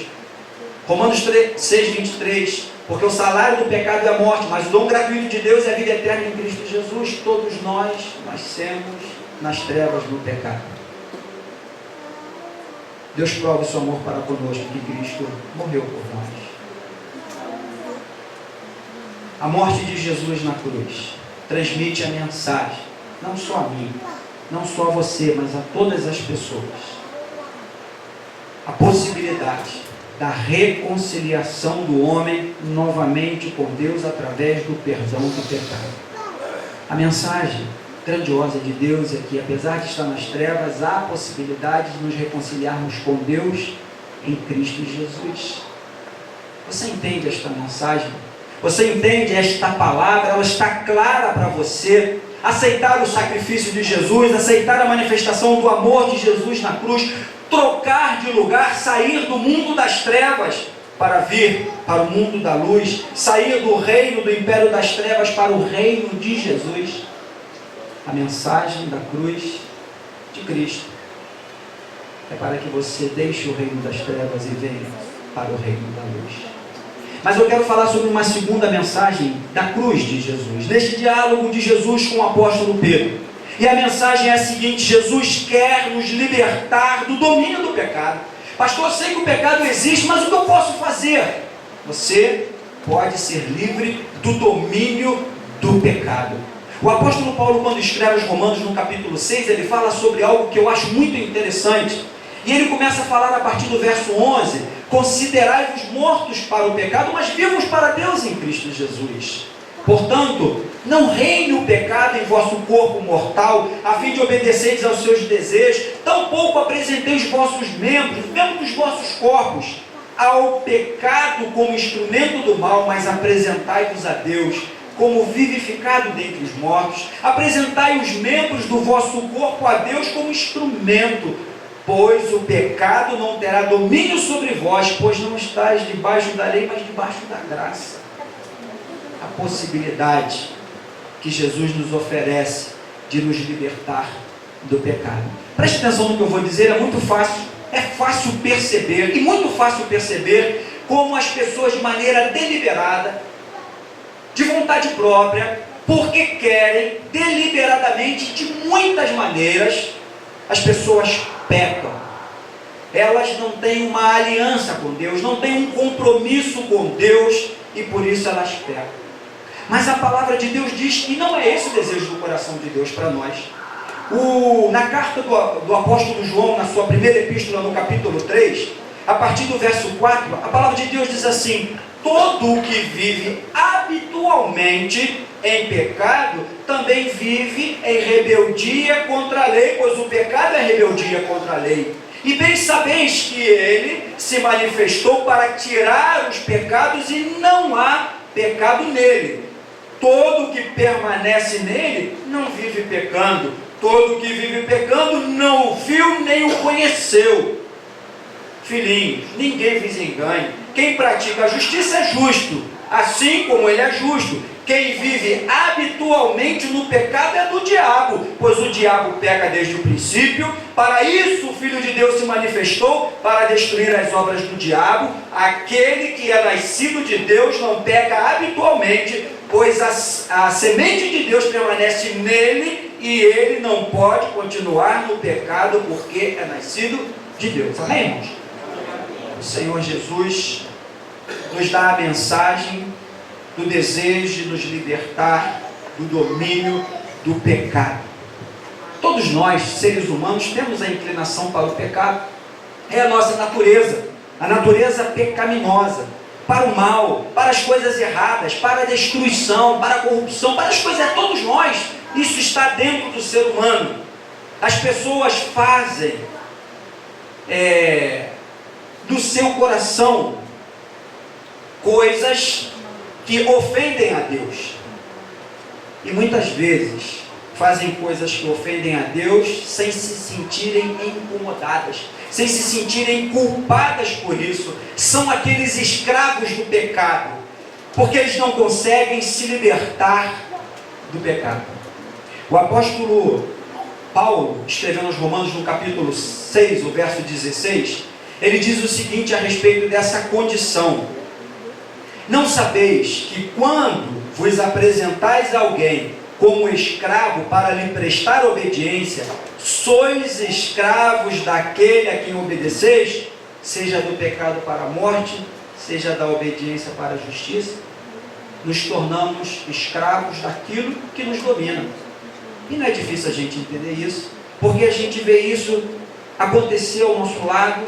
Romanos 6:23, porque o salário do pecado é a morte, mas o dom gratuito de Deus é a vida eterna em Cristo Jesus. Todos nós nascemos nas trevas do pecado. Deus prova o seu amor para conosco, que Cristo morreu por nós. A morte de Jesus na cruz transmite a mensagem, não só a mim, não só a você, mas a todas as pessoas, a possibilidade da reconciliação do homem novamente com Deus através do perdão do pecado. A mensagem grandiosa de Deus é que, apesar de estar nas trevas, há a possibilidade de nos reconciliarmos com Deus em Cristo Jesus. Você entende esta mensagem? Você entende esta palavra? Ela está clara para você. Aceitar o sacrifício de Jesus, aceitar a manifestação do amor de Jesus na cruz, trocar de lugar, sair do mundo das trevas para vir para o mundo da luz, sair do reino, do império das trevas para o reino de Jesus. A mensagem da cruz de Cristo é para que você deixe o reino das trevas e venha para o reino da luz. Mas eu quero falar sobre uma segunda mensagem da cruz de Jesus, neste diálogo de Jesus com o apóstolo Pedro. E a mensagem é a seguinte: Jesus quer nos libertar do domínio do pecado. Pastor, eu sei que o pecado existe, mas o que eu posso fazer? Você pode ser livre do domínio do pecado. O apóstolo Paulo, quando escreve aos Romanos no capítulo 6, ele fala sobre algo que eu acho muito interessante. E ele começa a falar a partir do verso 11: considerai-vos mortos para o pecado, mas vivos para Deus em Cristo Jesus. Portanto, não reine o pecado em vosso corpo mortal, a fim de obedeceres aos seus desejos, tampouco apresenteis vossos membros dos vossos corpos, ao pecado como instrumento do mal, mas apresentai-vos a Deus como vivificado dentre os mortos. Apresentai os membros do vosso corpo a Deus como instrumento, pois o pecado não terá domínio sobre vós, pois não estáis debaixo da lei, mas debaixo da graça. A possibilidade que Jesus nos oferece de nos libertar do pecado. Preste atenção no que eu vou dizer, é fácil perceber, e muito fácil perceber, como as pessoas de maneira deliberada, de vontade própria, porque querem, deliberadamente, de muitas maneiras, as pessoas pecam. Elas não têm uma aliança com Deus, não têm um compromisso com Deus, e por isso elas pecam. Mas a palavra de Deus diz que não é esse o desejo do coração de Deus para nós. Na carta do apóstolo João, na sua primeira epístola, no capítulo 3, a partir do verso 4, a palavra de Deus diz assim: todo o que vive habitualmente em pecado, também vive em rebeldia contra a lei, pois o pecado é rebeldia contra a lei. E bem sabeis que ele se manifestou para tirar os pecados, e não há pecado nele. Todo que permanece nele não vive pecando. Todo que vive pecando não o viu nem o conheceu. Filhinhos, ninguém vos engane. Quem pratica a justiça é justo, assim como ele é justo. Quem vive habitualmente no pecado é do diabo, pois o diabo peca desde o princípio. Para isso o Filho de Deus se manifestou, para destruir as obras do diabo. Aquele que é nascido de Deus não peca habitualmente, pois a semente de Deus permanece nele, e ele não pode continuar no pecado, porque é nascido de Deus. Amém, irmãos? O Senhor Jesus nos dá a mensagem do desejo de nos libertar do domínio do pecado. Todos nós, seres humanos, temos a inclinação para o pecado. É a nossa natureza, a natureza pecaminosa, para o mal, para as coisas erradas, para a destruição, para a corrupção, para as coisas, todos nós, isso está dentro do ser humano. As pessoas fazem do seu coração coisas que ofendem a Deus, e muitas vezes fazem coisas que ofendem a Deus sem se sentirem incomodadas, sem se sentirem culpadas por isso. São aqueles escravos do pecado, porque eles não conseguem se libertar do pecado. O apóstolo Paulo, escrevendo aos Romanos no capítulo 6, o verso 16, ele diz o seguinte a respeito dessa condição: não sabeis que quando vos apresentais a alguém como escravo para lhe prestar obediência, sois escravos daquele a quem obedeceis, seja do pecado para a morte, seja da obediência para a justiça? Nos tornamos escravos daquilo que nos domina. E não é difícil a gente entender isso, porque a gente vê isso acontecer ao nosso lado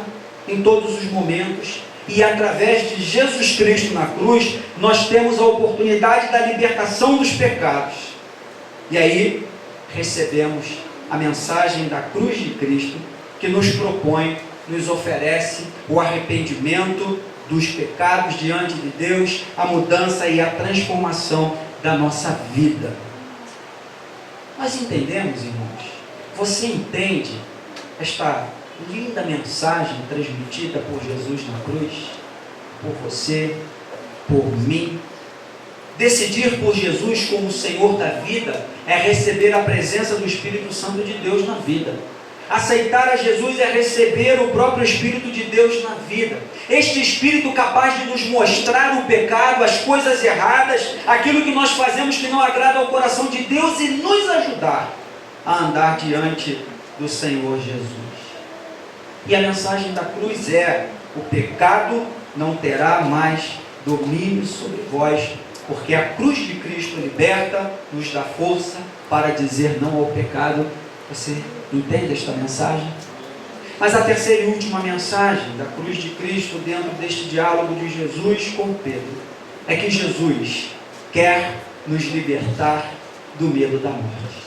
em todos os momentos, e através de Jesus Cristo na cruz, nós temos a oportunidade da libertação dos pecados. E aí recebemos a mensagem da cruz de Cristo, que nos propõe, nos oferece o arrependimento dos pecados diante de Deus, a mudança e a transformação da nossa vida. Nós entendemos, irmãos? Você entende esta linda mensagem transmitida por Jesus na cruz? Por você, por mim? Decidir por Jesus como Senhor da vida é receber a presença do Espírito Santo de Deus na vida. Aceitar a Jesus é receber o próprio Espírito de Deus na vida. Este Espírito capaz de nos mostrar o pecado, as coisas erradas, aquilo que nós fazemos que não agrada ao coração de Deus e nos ajudar a andar diante do Senhor Jesus. E a mensagem da cruz é: o pecado não terá mais domínio sobre vós, porque a cruz de Cristo liberta, nos dá força para dizer não ao pecado. Você entende esta mensagem? Mas a terceira e última mensagem da cruz de Cristo dentro deste diálogo de Jesus com Pedro é que Jesus quer nos libertar do medo da morte.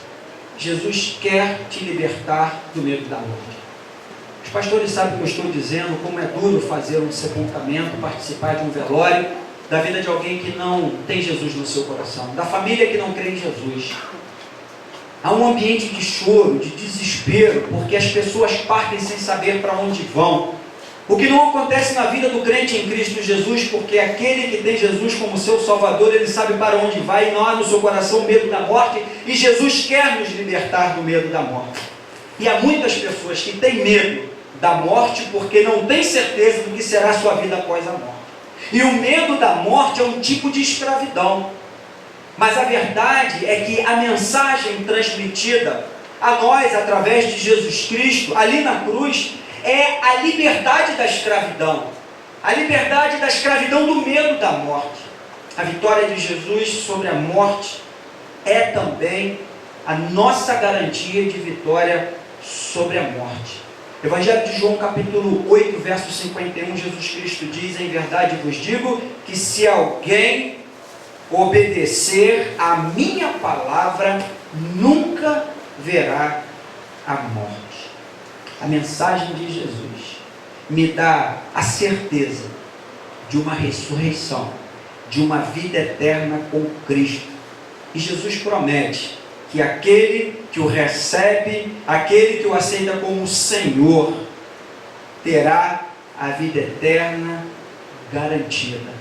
Jesus quer te libertar do medo da morte. Os pastores sabem o que eu estou dizendo, como é duro fazer um sepultamento, participar de um velório, da vida de alguém que não tem Jesus no seu coração, da família que não crê em Jesus. Há um ambiente de choro, de desespero, porque as pessoas partem sem saber para onde vão. O que não acontece na vida do crente em Cristo Jesus, porque aquele que tem Jesus como seu Salvador, ele sabe para onde vai e não há no seu coração medo da morte, e Jesus quer nos libertar do medo da morte. E há muitas pessoas que têm medo da morte porque não têm certeza do que será a sua vida após a morte. E o medo da morte é um tipo de escravidão. Mas a verdade é que a mensagem transmitida a nós através de Jesus Cristo, ali na cruz, é a liberdade da escravidão. A liberdade da escravidão do medo da morte. A vitória de Jesus sobre a morte é também a nossa garantia de vitória sobre a morte. Evangelho de João capítulo 8, verso 51, Jesus Cristo diz: em verdade vos digo que se alguém obedecer a minha palavra, nunca verá a morte. A mensagem de Jesus me dá a certeza de uma ressurreição, de uma vida eterna com Cristo. E Jesus promete que aquele que o recebe, aquele que o aceita como Senhor, terá a vida eterna garantida.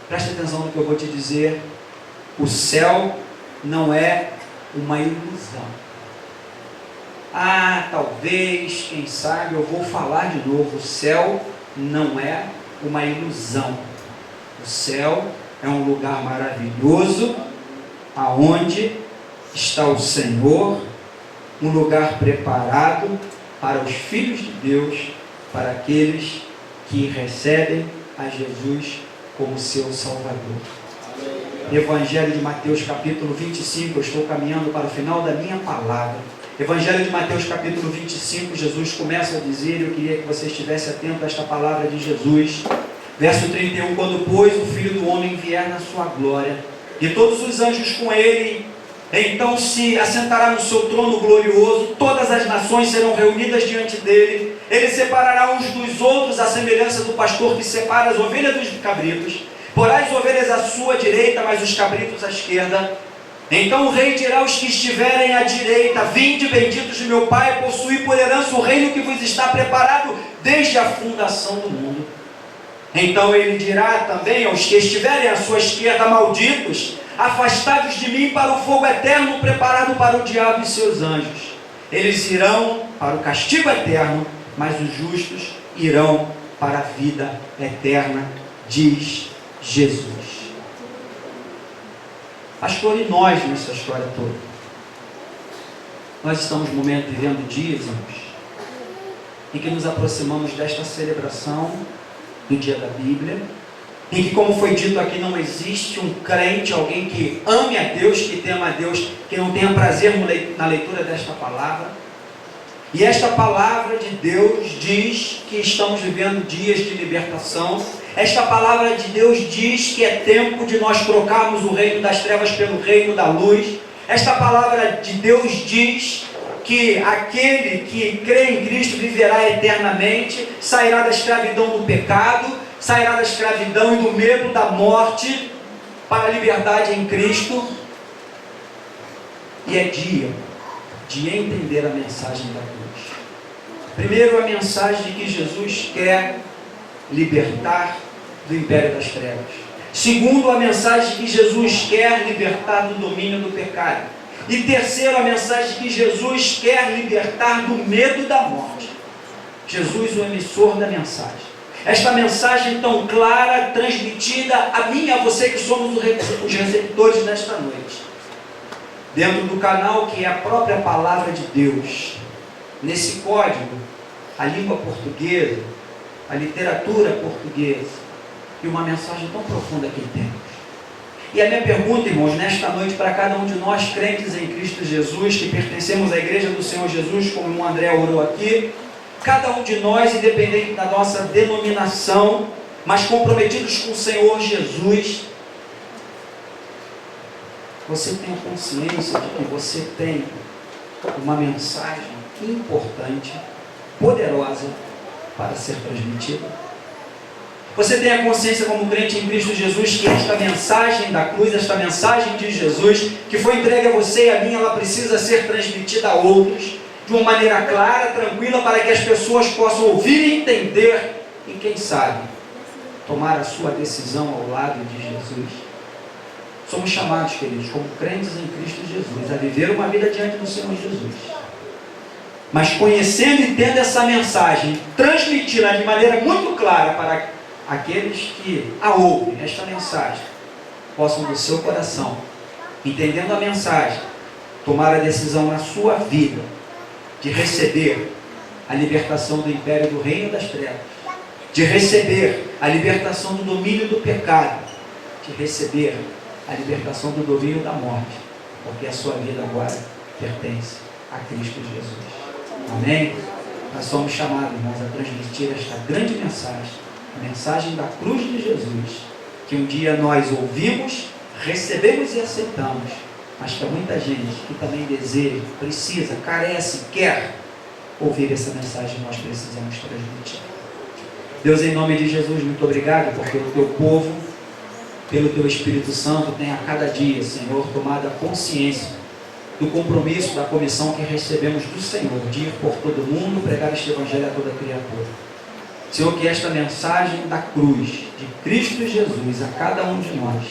Preste atenção no que eu vou te dizer. O céu não é uma ilusão. Talvez, quem sabe, eu vou falar de novo. O céu não é uma ilusão. O céu é um lugar maravilhoso, aonde está o Senhor, um lugar preparado para os filhos de Deus, para aqueles que recebem a Jesus como seu Salvador. Evangelho de Mateus capítulo 25, eu estou caminhando para o final da minha palavra. Evangelho de Mateus capítulo 25, Jesus começa a dizer, eu queria que você estivesse atento a esta palavra de Jesus. Verso 31, quando pois o Filho do Homem vier na sua glória, e todos os anjos com ele, então se assentará no seu trono glorioso, todas as nações serão reunidas diante dele, ele separará uns dos outros, à semelhança do pastor que separa as ovelhas dos cabritos, porá as ovelhas à sua direita, mas os cabritos à esquerda. Então o rei dirá aos que estiverem à direita: vinde, benditos de meu Pai, possuí por herança o reino que vos está preparado desde a fundação do mundo. Então ele dirá também aos que estiverem à sua esquerda: malditos, Afastados de mim para o fogo eterno preparado para o diabo e seus anjos. Eles irão para o castigo eterno, mas os justos irão para a vida eterna, diz Jesus. Pastor, e nós nessa história toda? Nós estamos vivendo dias, irmãos, em que nos aproximamos desta celebração do dia da Bíblia, em que, como foi dito aqui, não existe um crente, alguém que ame a Deus, que tema a Deus, que não tenha prazer na leitura desta palavra. E esta palavra de Deus diz que estamos vivendo dias de libertação. Esta palavra de Deus diz que é tempo de nós trocarmos o reino das trevas pelo reino da luz. Esta palavra de Deus diz que aquele que crê em Cristo viverá eternamente, sairá da escravidão do pecado, sairá da escravidão e do medo da morte para a liberdade em Cristo. E é dia de entender a mensagem da cruz. Primeiro, a mensagem de que Jesus quer libertar do império das trevas. Segundo, a mensagem de que Jesus quer libertar do domínio do pecado. E terceiro, a mensagem de que Jesus quer libertar do medo da morte. Jesus, o emissor da mensagem. Esta mensagem tão clara, transmitida a mim e a você que somos os receptores nesta noite. Dentro do canal que é a própria palavra de Deus. Nesse código, a língua portuguesa, a literatura portuguesa e uma mensagem tão profunda que temos. E a minha pergunta, irmãos, nesta noite para cada um de nós crentes em Cristo Jesus, que pertencemos à igreja do Senhor Jesus, como o irmão André orou aqui, cada um de nós, independente da nossa denominação, mas comprometidos com o Senhor Jesus, você tem a consciência de que você tem uma mensagem importante, poderosa para ser transmitida? Você tem a consciência como crente em Cristo Jesus que esta mensagem da cruz, esta mensagem de Jesus, que foi entregue a você e a mim, ela precisa ser transmitida a outros, de uma maneira clara, tranquila, para que as pessoas possam ouvir e entender, e quem sabe, tomar a sua decisão ao lado de Jesus. Somos chamados, queridos, como crentes em Cristo Jesus, a viver uma vida diante do Senhor Jesus. Mas conhecendo e tendo essa mensagem, transmiti-la de maneira muito clara para aqueles que a ouvem, esta mensagem, possam do seu coração, entendendo a mensagem, tomar a decisão na sua vida, de receber a libertação do império do reino das trevas, de receber a libertação do domínio do pecado, de receber a libertação do domínio da morte, porque a sua vida agora pertence a Cristo Jesus. Amém? Nós somos chamados, irmãos, a transmitir esta grande mensagem, a mensagem da cruz de Jesus, que um dia nós ouvimos, recebemos e aceitamos, mas que há muita gente que também deseja, precisa, carece, quer ouvir essa mensagem, nós precisamos transmitir. Deus, em nome de Jesus, muito obrigado, porque o teu povo, pelo teu Espírito Santo, tem a cada dia, Senhor, tomado a consciência do compromisso, da comissão que recebemos do Senhor, de ir por todo o mundo, pregar este Evangelho a toda criatura. Senhor, que esta mensagem da cruz, de Cristo Jesus, a cada um de nós,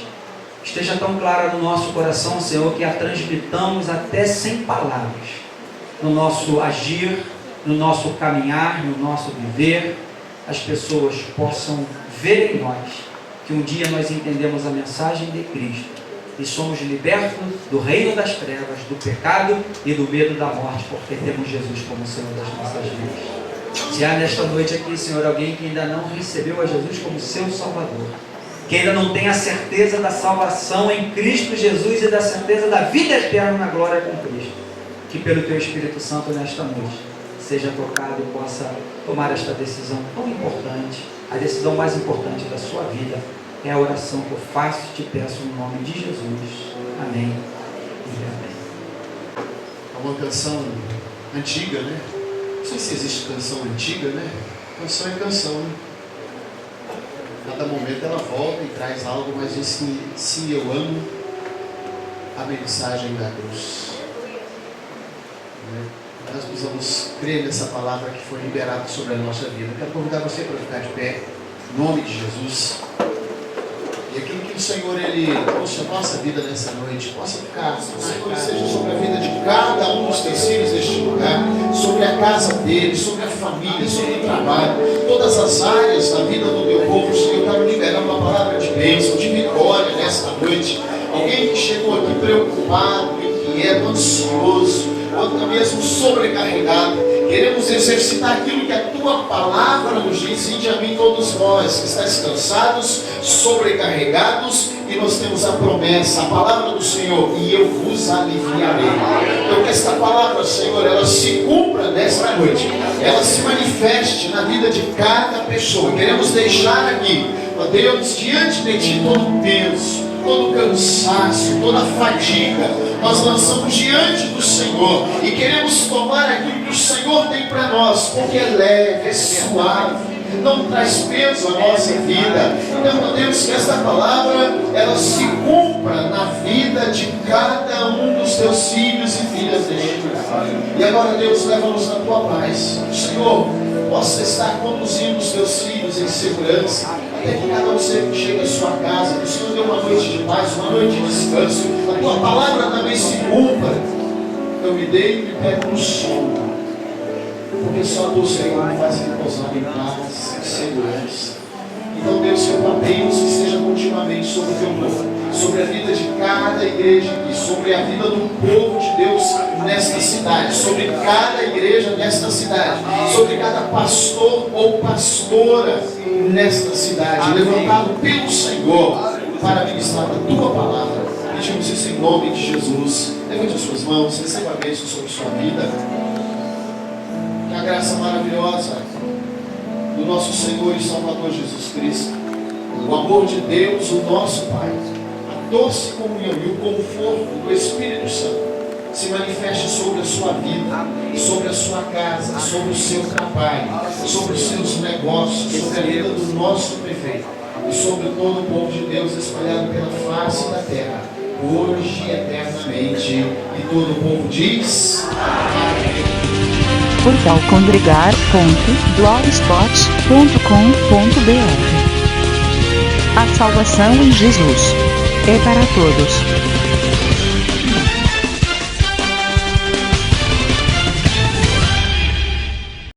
esteja tão clara no nosso coração, Senhor, que a transmitamos até sem palavras, no nosso agir, no nosso caminhar, no nosso viver, as pessoas possam ver em nós que um dia nós entendemos a mensagem de Cristo e somos libertos do reino das trevas, do pecado e do medo da morte, porque temos Jesus como Senhor das nossas vidas. Se há nesta noite aqui, Senhor, alguém que ainda não recebeu a Jesus como seu Salvador, que ainda não tem a certeza da salvação em Cristo Jesus e da certeza da vida eterna na glória com Cristo, que pelo Teu Espírito Santo nesta noite seja tocado e possa tomar esta decisão tão importante, a decisão mais importante da sua vida. É a oração que eu faço e te peço no nome de Jesus. Amém e amém. É uma canção antiga, né? Não sei se existe canção antiga, né? Canção é canção, né? Cada momento ela volta e traz algo, mas diz assim: sim, eu amo a mensagem da cruz. Né? Nós precisamos crer nessa palavra que foi liberada sobre a nossa vida. Eu quero convidar você para ficar de pé, em nome de Jesus. E aquilo que que o Senhor, Ele, poxa, a nossa vida nessa noite possa ficar, o Senhor esteja sobre a vida de cada um dos teus filhos deste lugar, sobre a casa deles, sobre a família, sobre o trabalho, todas as áreas da vida do teu povo. O Senhor está liberando uma palavra de bênção, de vitória nesta noite. Alguém que chegou aqui preocupado, inquieto, ansioso, ou até mesmo sobrecarregado, queremos exercitar aquilo que a tua palavra nos diz. Vinde a mim todos vós que estáis cansados, sobrecarregados, e nós temos a promessa, a palavra do Senhor, e eu vos aliviarei. Então que esta palavra, Senhor, ela se cumpra nesta noite, ela se manifeste na vida de cada pessoa. Queremos deixar aqui, ó Deus, diante de ti todo o peso, todo o cansaço, toda a fadiga, nós lançamos diante do Senhor e queremos tomar aquilo que o Senhor tem para nós, porque é leve, é suave, não traz peso à nossa vida. Então, ó Deus, que esta palavra ela se cumpra na vida de cada um dos teus filhos e filhas deste lugar. E agora, Deus, leva-nos na tua paz. O Senhor possa estar conduzindo os teus filhos em segurança, até que cada um chegue à sua casa. Que o Senhor dê uma noite de paz, uma noite de descanso. A tua palavra também se cumpra. Eu me deito e pego no sono, porque só tu, Senhor, me faz repousar em paz, em segurança. Então, Deus, que a tua bênção esteja continuamente sobre o teu povo, sobre a vida de cada igreja aqui, sobre a vida do povo de Deus nesta cidade, sobre cada igreja nesta cidade, sobre cada pastor ou pastora nesta cidade, levantado pelo Senhor para ministrar a tua palavra. Pedimos isso em nome de Jesus. Levante as suas mãos, receba a bênção sobre sua vida. Que a graça maravilhosa do nosso Senhor e Salvador Jesus Cristo, o amor de Deus, o nosso Pai, a doce comunhão e o conforto do Espírito Santo se manifeste sobre a sua vida, sobre a sua casa, sobre o seu trabalho, sobre os seus negócios, sobre a vida do nosso prefeito e sobre todo o povo de Deus espalhado pela face da terra, hoje e eternamente. E todo o povo diz: Amém. Portal congregar.blogspot.com.br. A salvação em Jesus é para todos.